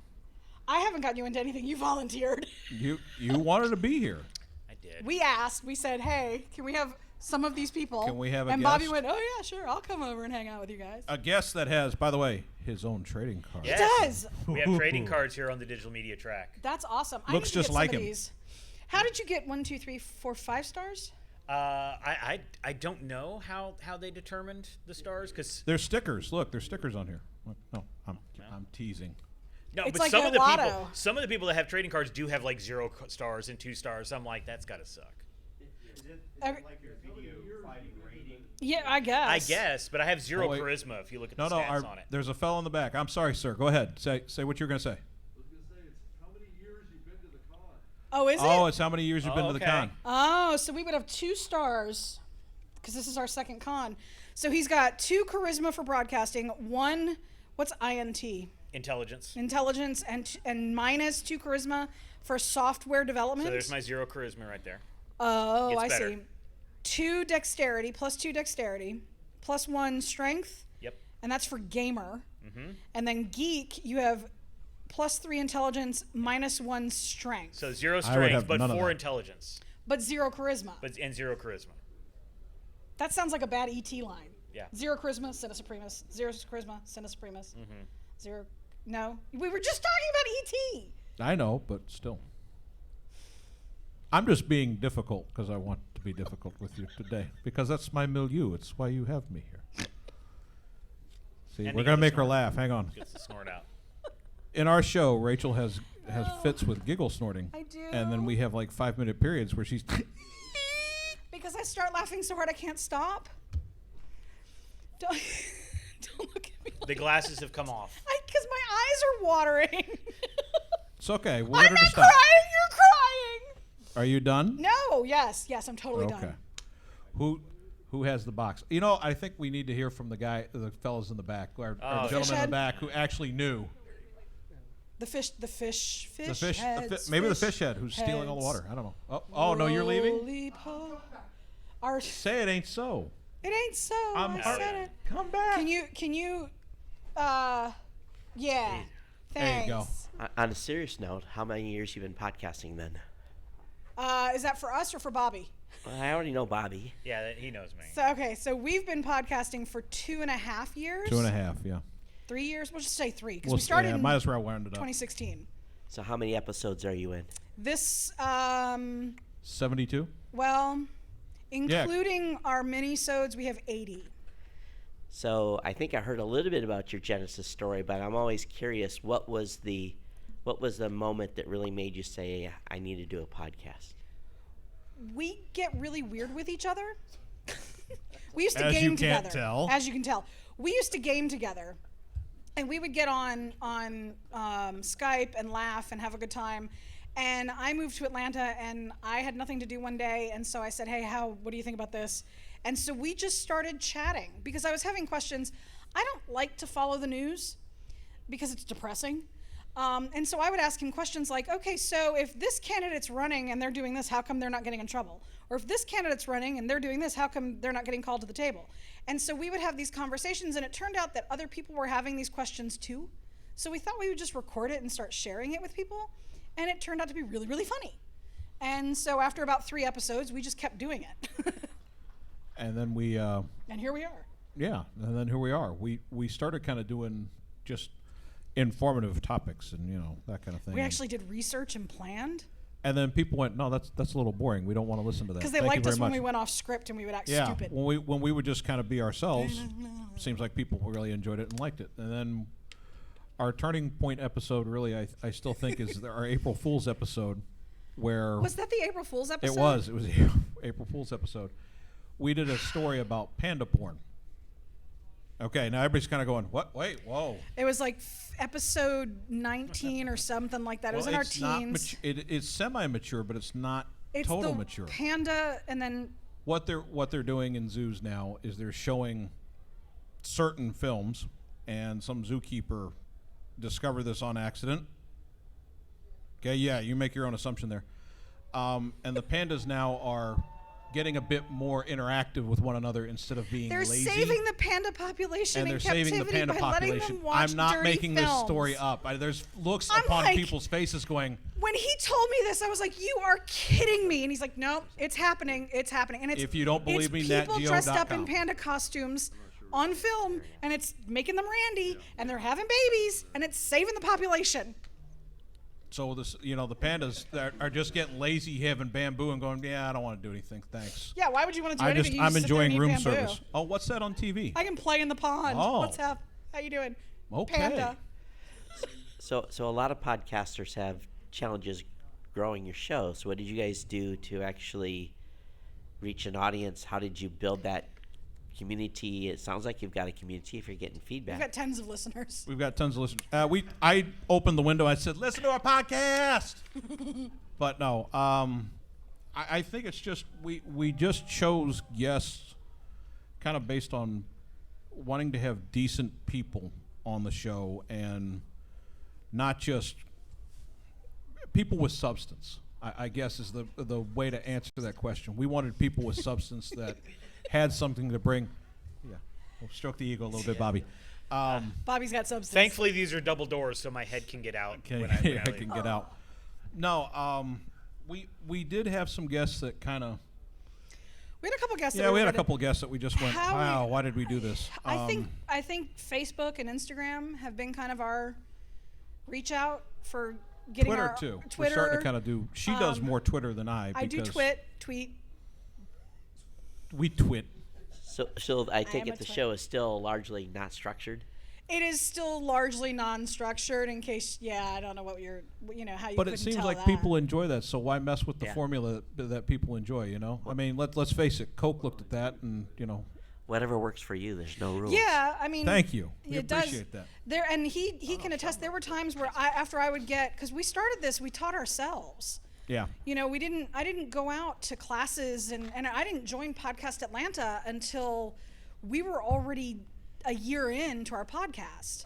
I haven't gotten you into anything. You volunteered. You wanted to be here. I did. We asked. We said, "Hey, can we have some of these people?" Can we have a And Bobby guest? went, "Oh yeah, sure. I'll come over and hang out with you guys." A guest that has, by the way, his own trading card. Yeah. It does. We have trading cards here on the digital media track. That's awesome. I Looks need to just get like some of him. these. How did you get 1, 2, 3, 4, 5 stars? I don't know how they determined the stars because There's stickers. Look, there's stickers on here. No, I'm teasing. no, It's but like some a of the lotto. people that have trading cards do have like 0 stars and 2 stars. I'm like, that's gotta suck. Is it Every- like your video fighting rating? Yeah, I guess. I guess, but I have 0 Oh, wait. charisma if you look at No, the stats on it. there's a fellow in the back. I'm sorry, sir. Go ahead. Say what you're gonna say. Oh, is Oh, it? it's how many years you've been to the okay. con. Oh, so we would have 2 stars because this is our second con. So he's got 2 charisma for broadcasting, 1, what's INT? Intelligence. Intelligence, and minus 2 charisma for software development. So there's my 0 charisma right there. Oh, Gets I better. see. 2 dexterity, plus 2 dexterity, plus 1 strength, Yep. and that's for gamer. Mm-hmm. And then geek, you have +3 intelligence, -1 strength, So 0 I would strength, have but none of 4 that. intelligence, but 0 charisma. and 0 charisma. That sounds like a bad ET line. Yeah. 0 charisma, Sina Supremus. 0 charisma, Sina Supremus. 0. No, we were just talking about ET. I know, but still. I'm just being difficult because I want to be difficult with you today because that's my milieu. It's why you have me here. See, And we're you going to get make the her snort. laugh. Hang on. Gets the snort out. In our show, Rachel has fits with giggle snorting. I do. And then we have like 5-minute periods where she's Because I start laughing so hard I can't stop. Don't, don't look at me. The glasses have come off. Because my eyes are watering. It's okay. We'll I'm let her not to crying. stop. You're crying. Are you done? No. Yes. I'm totally Okay. done. Who has the box? You know, I think we need to hear from the fellas in the back, our gentleman in the Fishhead? back who actually knew. The fish Maybe the fish head who's stealing all the water. I don't know. Oh no, you're leaving? Our Say it ain't so. It ain't so. I said it. Come back. Can you yeah. There Thanks. you go. On a serious note, how many years you been podcasting then? Is that for us or for Bobby? Well, I already know Bobby. Yeah, he knows me. So we've been podcasting for 2.5 years. 2.5, yeah. 3 years? We'll just say 3 because We'll we started in might as well round it up. 2016. So how many episodes are you in? This 72. well, including our mini-sodes, we have 80. So I think I heard a little bit about your Genesis story, but I'm always curious, what was the moment that really made you say, I need to do a podcast? We get really weird with each other. We used to As game you can't together. tell. As you can tell. We used to game together. And we would get on Skype and laugh and have a good time. And I moved to Atlanta, and I had nothing to do one day, and so I said, hey, what do you think about this? And so we just started chatting, because I was having questions. I don't like to follow the news, because it's depressing. And so I would ask him questions like, okay, so if this candidate's running and they're doing this, how come they're not getting in trouble? Or if this candidate's running and they're doing this, how come they're not getting called to the table? And so we would have these conversations, and it turned out that other people were having these questions too. So we thought we would just record it and start sharing it with people, and it turned out to be really, really funny. And so after about 3 episodes, we just kept doing it. And then we and here we are. yeah, and then here we are. We started kind of doing just informative topics and that kind of thing. We actually did research and planned. And then people went, no, that's a little boring. We don't want to listen to that. Because they Thank you liked us very when much. we went off script and we would act Yeah, stupid. when we would just kind of be ourselves, seems like people really enjoyed it and liked it. And then our turning point episode, really, I still think is our April Fool's episode, where Was that the April Fool's episode? it was the April Fool's episode. We did a story about panda porn. Okay, now everybody's kind of going, what? Wait, whoa. It was like episode 19 or something like that. It was in our it's not teens. it's semi-mature, but it's not It's total the mature. panda, and then What they're doing in zoos now is they're showing certain films, and some zookeeper discovered this on accident. Okay, yeah, you make your own assumption there. And the pandas now are getting a bit more interactive with one another instead of being they're lazy. saving the panda population And in they're captivity saving the panda by letting population. them watch I'm not dirty making films. this story up. There's looks I'm upon like- people's faces going, When he told me this, I was like, "You are kidding me!" And he's like, "No, it's happening. It's happening." And it's If you don't believe me, it's people dressed up in natgeo.com. panda costumes on film, and it's making them randy, and they're having babies, and it's saving the population. so this, the pandas that are just getting lazy, having bamboo and going, yeah, I don't want to do anything, thanks. Yeah, why would you want to do anything? You I'm just sit there and enjoying eat room bamboo. service. Oh, what's that on TV? I can play in the pond. Oh. What's up? How you doing? Okay. Panda. So a lot of podcasters have challenges growing your show. So what did you guys do to actually reach an audience? How did you build that community? It sounds like you've got a community if you're getting feedback. We've got tens of listeners. We've got tons of listeners. I opened the window. I said, listen to our podcast. But no, I think it's just we just chose yes, kind of based on wanting to have decent people on the show and not just people with substance. I guess is the way to answer that question. We wanted people with substance that had something to bring. Yeah, we'll stroke the ego a little bit, Bobby. Bobby's got substance. Thankfully, these are double doors, so my head can get out. Okay, when I I leave. can get out. No, we did have some guests that kind of. We had a couple guests. Yeah, that we had a were- couple guests that we just went, How we- wow, why did we do this? I think Facebook and Instagram have been kind of our reach out for getting Twitter our too. Twitter. We're starting to kind of do. She does more Twitter than I. I do because tweet. We twit. So I take am a it the twin. show is still largely not structured. It is still largely non-structured. In case, I don't know what how you. But it couldn't seems tell like that. people enjoy that, so why mess with the Yeah. formula that people enjoy? You know, I mean, let's face it. Coke looked at that, and Whatever works for you. There's no rules. Yeah, I mean. thank you. We It does. appreciate that. There and he can attest. There were times where after I would get, because we started this, we taught ourselves. Yeah. I didn't go out to classes and I didn't join Podcast Atlanta until we were already a year into our podcast.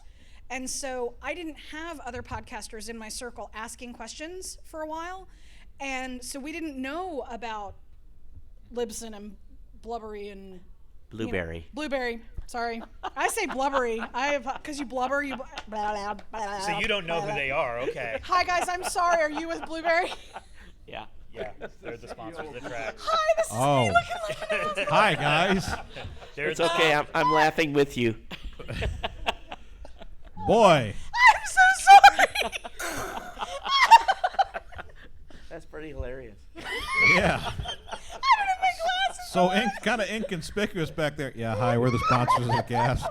And so I didn't have other podcasters in my circle asking questions for a while. And so we didn't know about Libsyn and Blubbery and Blueberry. Blueberry. Sorry. I say blubbery. Because you blubber, you. So you don't know who they are, okay? Hi guys, I'm sorry. Are you with Blueberry? Yeah. Yeah, they're the sponsors of the track. Hi, this is Oh. me looking like an asshole. Hi guys. They're It's the- okay. I'm laughing with you. Boy. I'm so sorry. That's pretty hilarious. Yeah. I don't have my glasses. So kind of inconspicuous back there. Yeah. Hi, we're the sponsors of the cast.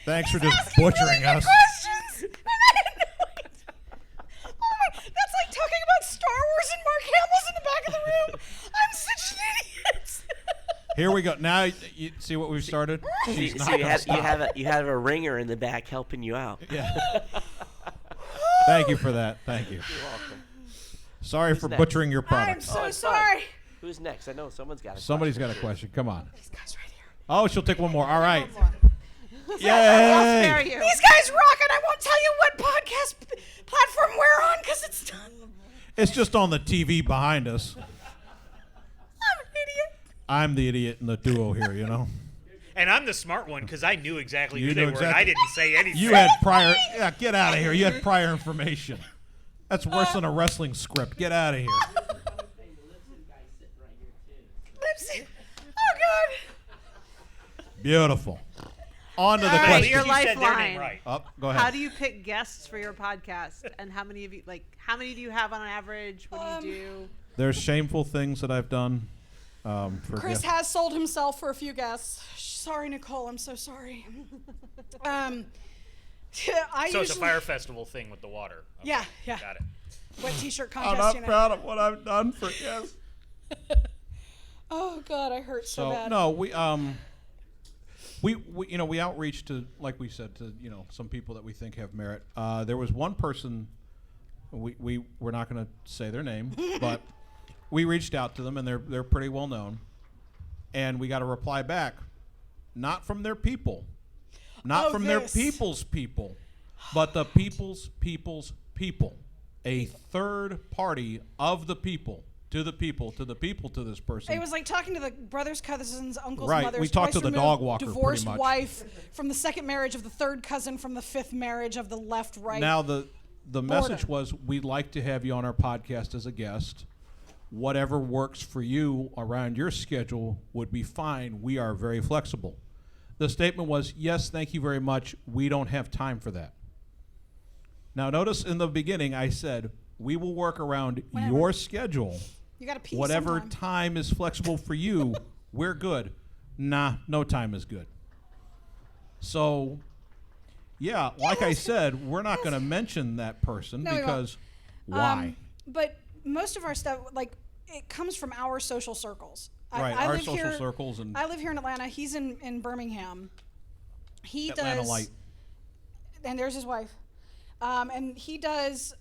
Thanks for just Asking butchering really good us. questions, and I didn't know it. Oh my, that's like talking about Star Wars and Mark Hamill's in the back of the room. I'm such an idiot. Here we go. Now you see what we've started. She's So not you gonna have stop. you have a ringer in the back helping you out. Yeah. Thank you for that. Thank you. You're welcome. Sorry for next? butchering your I'm product. so it's fine. sorry. Who's next? I know someone's got a Somebody's question. got a question. Come on. These guys right here. Oh, she'll take one more. All right. I'll spare Yay! you. These guys rock, and I won't tell you what podcast platform we're on because it's done. It's just on the TV behind us. I'm an idiot. I'm the idiot in the duo here, you know. And I'm the smart one because I knew exactly You who they knew were, and exactly- I didn't say anything. You had prior. Yeah, get out of here. You had prior information. That's worse than a wrestling script. Get out of here. Lipsy. Oh God. Beautiful. On to the All right, At least question. your you said their lifeline. name right. Oh, go ahead. How do you pick guests for your podcast? And how many of you how many do you have on average? What do you do? There's shameful things that I've done. For Chris guests. has sold himself for a few guests. Sorry, Nicole. I'm so sorry. I So usually, it's a fire festival thing with the water. Okay, Yeah, yeah. Got it. Wet t-shirt I'm contest. not you know. proud of what I've done for guests. Oh God, I hurt so So bad. no, we outreach to, like we said, to some people that we think have merit. There was one person, we're not going to say their name, but we reached out to them, and they're pretty well known, and we got a reply back, not from their people, not Oh, from this. their people's people, but the people's people, a third party of the people. To the people, to this person. It was like talking to the brothers, cousins, uncles, Right, mothers. we talked twice to the removed, dog walker, pretty divorced much. wife from the second marriage of the third cousin from the fifth marriage of the left, right. Now the message was, we'd like to have you on our podcast as a guest. Whatever works for you around your schedule would be fine. We are very flexible. The statement was, yes, thank you very much. We don't have time for that. Now notice in the beginning I said, we will work around Whenever. your schedule. You gotta pee Whatever sometime. time is flexible for you, we're good. Nah, no time is good. So, yeah, like I said, we're not going to mention that person No, we won't. because why? But most of our stuff, like, it comes from our social circles. Right, I our live social here, circles and I live here in Atlanta. He's in Birmingham. He Atlanta does. Light. And there's his wife. And he does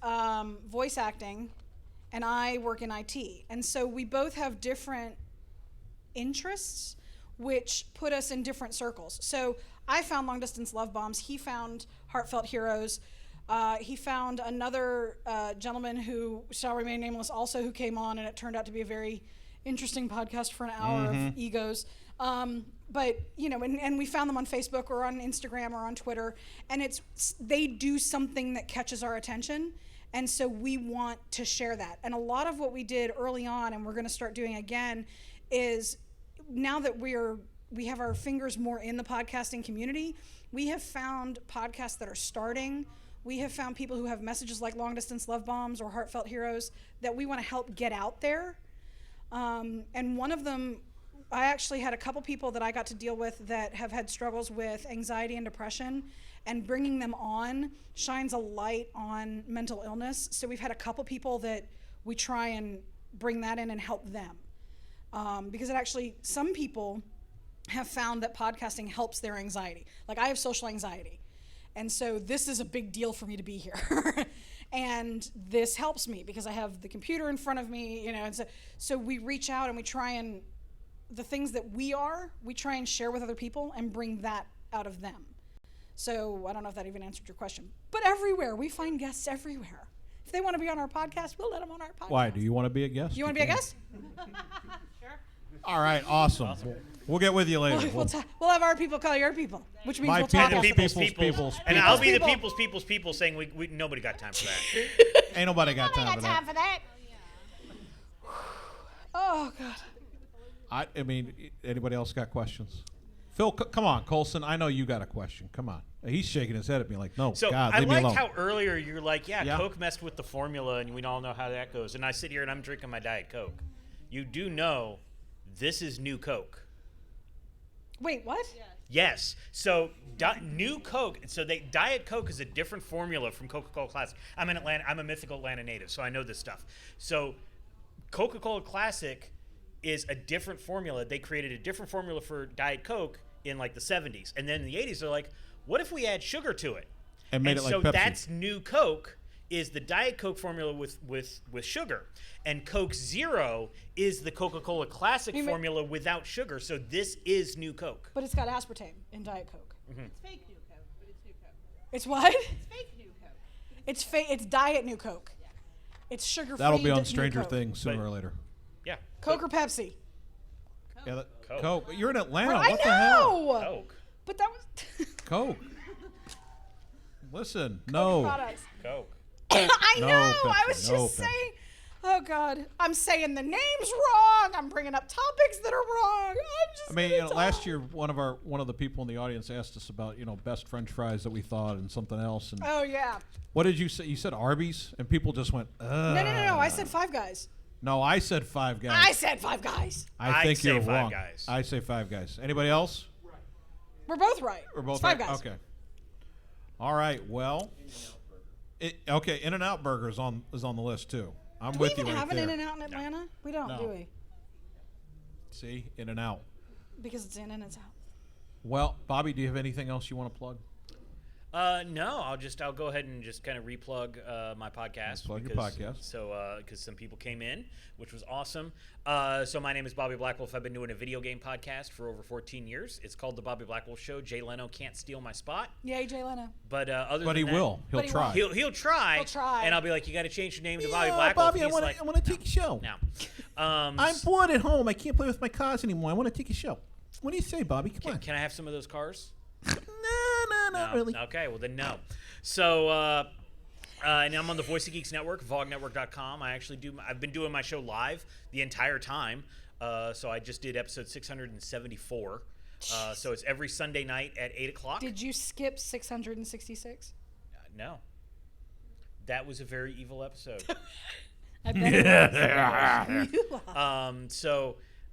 voice acting, and I work in IT. And so we both have different interests, which put us in different circles. So I found Long Distance Love Bombs. He found Heartfelt Heroes. He found another gentleman who shall remain nameless also, who came on, and it turned out to be a very interesting podcast for an hour of egos. But and we found them on Facebook or on Instagram or on Twitter, and they do something that catches our attention, and so we want to share that. And a lot of what we did early on, and we're going to start doing again, is now that we have our fingers more in the podcasting community, we have found podcasts that are starting. We have found people who have messages like Long Distance Love Bombs or Heartfelt Heroes that we want to help get out there. And one of them, I actually had a couple people that I got to deal with that have had struggles with anxiety and depression, and bringing them on shines a light on mental illness. So we've had a couple people that we try and bring that in and help them. Because some people have found that podcasting helps their anxiety. Like, I have social anxiety. And so this is a big deal for me to be here. And this helps me because I have the computer in front of me, and so we reach out and we try and, the things that we try and share with other people and bring that out of them. So I don't know if that even answered your question, but everywhere, we find guests everywhere. If they want to be on our podcast, we'll let them on our podcast. Why? Do you want to be a guest? You want to be a guest? Sure. All right, awesome. We'll get with you later. We'll have our people call your people, which means My we'll talk people, after people's this. peoples. And I'll be the people's people saying we nobody got time for that. Ain't nobody got time for that. Oh, God. I mean, anybody else got questions? Phil, come on, Colson. I know you got a question. Come on. He's shaking his head at me like, no, So God, I leave me alone. liked how earlier you're like, Yeah. Coke messed with the formula, and we all know how that goes. And I sit here and I'm drinking my Diet Coke. You do know this is new Coke. Wait, what? Yes. So new Coke. So Diet Coke is a different formula from Coca-Cola Classic. I'm in Atlanta. I'm a mythical Atlanta native, so I know this stuff. So Coca-Cola Classic is a different formula. They created a different formula for Diet Coke in like the 70s, and then in the 80s they're like, what if we add sugar to it? And made it like so Pepsi. that's new Coke. Is the Diet Coke formula with sugar, and Coke Zero is the Coca-Cola Classic formula without sugar. So this is new Coke. But it's got aspartame in Diet Coke. It's fake new Coke, but it's new Coke. It's what? It's fake new Coke. It's Diet New Coke. It's sugar-free. That'll be on New Stranger Coke. Things sooner or later. Yeah. Coke or Pepsi? Yeah, Coke. Coke. You're in Atlanta. I What the hell? know. Coke. But that was Coke. Listen, no. products. Coke. I No, know. I Pepsi, was no, just Pepsi. saying. Oh God, I'm saying the names wrong. I'm bringing up topics that are wrong. I'm just. I mean, gonna last talk. year one of the people in the audience asked us about best French fries that we thought and something else. And Oh yeah. what did you say? You said Arby's, and people just went. No. I said Five Guys. No, I said Five Guys. I said Five Guys. I I'd think say you're Five wrong. Guys. I say Five Guys. Anybody else? We're both right. We're both It's Five right? Guys. Okay. All right. Well. Okay. In-N-Out Burger is on the list too. I'm Do with we even you right have there. an In-N-Out in Atlanta? We don't, No. do we? See, In-N-Out. Because it's in and it's out. Well, Bobby, do you have anything else you want to plug? No, I'll go ahead and just kind of replug my podcast. Plug your podcast. So, because some people came in, which was awesome. So my name is Bobby Blackwolf. I've been doing a video game podcast for over 14 years. It's called The Bobby Blackwolf Show. Jay Leno can't steal my spot. Yay, Jay Leno. But other But than he that, will. He'll But he try. won't. He'll try. He'll try. And I'll be like, you got to change your name to Bobby Yeah, Blackwolf. Bobby, And he's like, I want to take a show. no. I'm bored at home. I can't play with my cars anymore. I want to take a show. What do you say, Bobby? Come on. Can I have some of those cars? No, not No. really. Okay, well then no. So, and I'm on the Voice of Geeks Network, vognetwork.com. I've been doing my show live the entire time. So I just did episode 674. So it's every Sunday night at 8 o'clock. Did you skip 666? No. That was a very evil episode. I bet it was.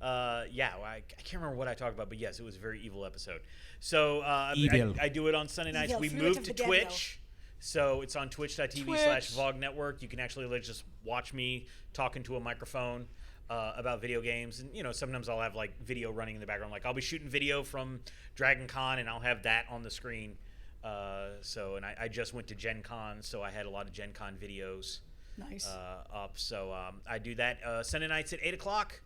I can't remember what I talked about, but yes, it was a very evil episode. So Evil. I do it on Sunday nights. Evil, We fruit moved of to the devil. Twitch. So it's on twitch.tv/Vog Network. You can actually just watch me talking to a microphone about video games. And, sometimes I'll have like video running in the background. Like I'll be shooting video from Dragon Con and I'll have that on the screen. And I just went to Gen Con, so I had a lot of Gen Con videos Nice. up. So I do that Sunday nights at 8 o'clock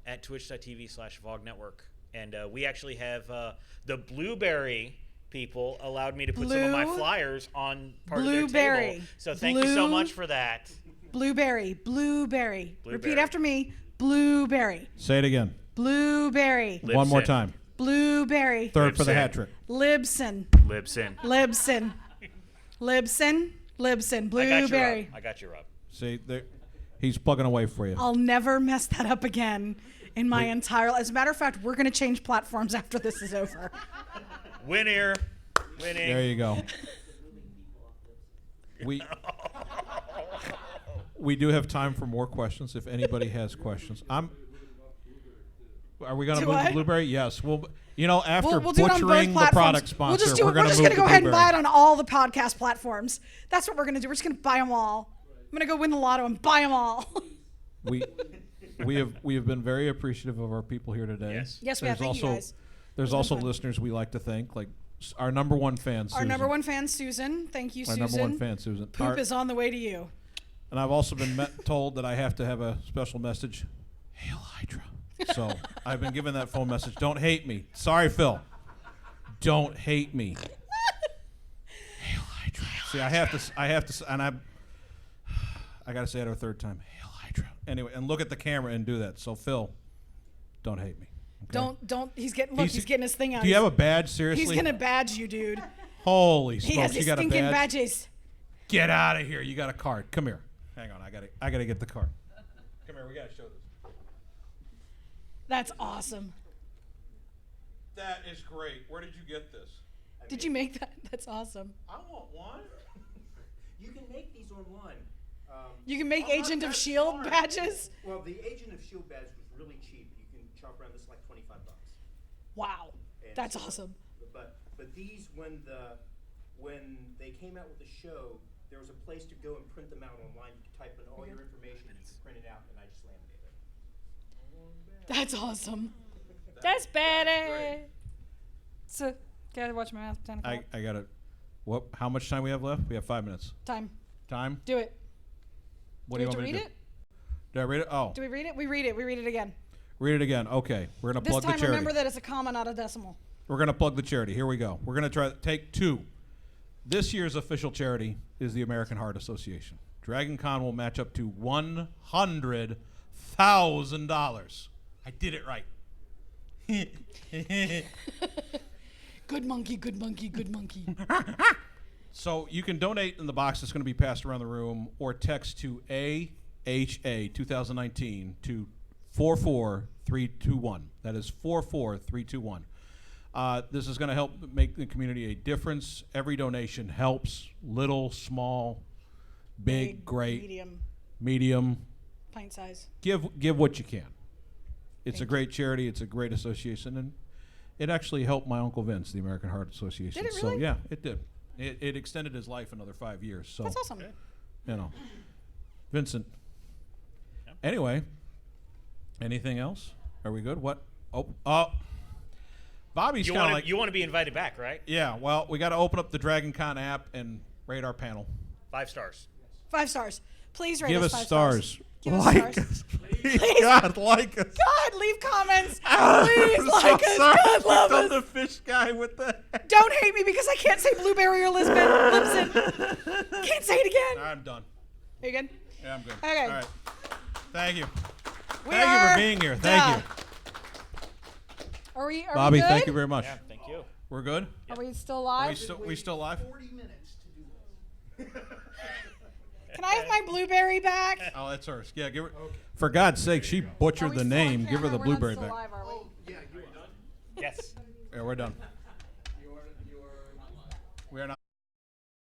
at twitch.tv/Vog Network. And we actually have the Blueberry people allowed me to put some of my flyers on part of their Blueberry. table. So thank you so Blue- much for that. Blueberry. Repeat Blueberry. after me. Blueberry. Say it again. Blueberry. One more Libsyn. time. Blueberry. Third for the Libsyn. hat trick. Libsyn. Libsyn. Libsyn. Libsyn. Libsyn. Blueberry. I got you, Rob. See, there, he's plugging away for you. I'll never mess that up again in my entire life. As a matter of fact, we're going to change platforms after this is over. Winner. Winning. There you go. We do have time for more questions if anybody has questions. Are we going to Do move I? to Blueberry? Yes. After We'll do it on both butchering the platforms. product sponsor, We'll just do it. we're going to just move going to to go ahead and buy it Blueberry. on all the podcast platforms. That's what we're going to do. We're just going to buy them all. I'm going to go win the lotto and buy them all. We have been very appreciative of our people here today. Yes. Yes, we have. Thank you, guys. There's It's been also fun. listeners we like to thank, like our number one fan, Susan. Our number one fan, Susan. Thank you, Our Susan. number one fan, Susan. Poop is on the way to you. And I've also been told that I have to have a special message. Hail Hydra. So I've been given that phone message. Don't hate me. Sorry, Phil. Don't hate me. Hail Hydra. See, I have to, and I got to say it a third time. Hail Hydra. Anyway, and look at the camera and do that. So Phil, don't hate me. Okay? Don't. He's getting his thing out. Do you have a badge? Seriously? He's gonna badge you, dude. Holy He smokes! has You his got a stinking badge? badges. Get out of here! You got a card. Come here. Hang on. I gotta get the card. Come here. We gotta show this. That's awesome. That is great. Where did you get this? Did you make that? That's awesome. I want one. You can make these online. You can make Agent of S.H.I.E.L.D. badges? Well, the Agent of S.H.I.E.L.D. badge was really cheap. You can shop around this like $25. Wow. And That's so- awesome. But these, when they came out with the show, there was a place to go and print them out online. You could type in all your information and you could print it out, and I just laminated it. That's awesome. That's badass. So, gotta watch my mouth. 10 o'clock. I got it. What? How much time we have left? We have 5 minutes. Time. Time? Do it. What Do do we you have want to me read to do? it? Did I read it? Oh, Do we read it? We read it. We read it again. read it again. Okay, we're gonna This plug the time, charity. remember that it's a comma, not a decimal. We're gonna plug the charity. Here we go. We're gonna try take 2. This year's official charity is the American Heart Association. Dragon Con will match up to $100,000. I did it right. Good monkey, good monkey, good monkey. So you can donate in the box that's going to be passed around the room, or text to AHA 2019 to 44321. That is 44321. This is going to help make the community a difference. Every donation helps. Little, small, big, great, medium. Pint size. Give what you can. It's a great charity. It's a great association, and it actually helped my Uncle Vince, the American Heart Association. Did it So really? yeah, it did. It extended his life another 5 years. So That's awesome. you know, Vincent. Anyway, anything else? Are we good? What? Oh, Bobby's You kind of want like you want to be invited back, right? yeah. Well, we got to open up the Dragon Con app and rate our panel. 5 stars. 5 stars. Please rate Give us us 5 stars. Give us Like stars. us. Please. God, like us. God, leave comments. I'm Please so like us. sorry. God, love I'm us. the fish guy with the. Don't hate me because I can't say blueberry or Lisbon. Can't say it again. I'm done. Are you good? Yeah, I'm good. Okay. All right. Thank you. We Thank you are for being here. Thank done. you. Are we Bobby, we good? thank you very much. Yeah, thank you. We're good? Are we still Are live? we still live? 40 minutes to do this. Can I have my blueberry back? Oh, that's hers. Yeah, give her. For God's sake, she butchered Are we the still on name. Give her camera? the We're not blueberry still back. live, are we? Yeah, you are. Yes. Yeah, we're done. We are not.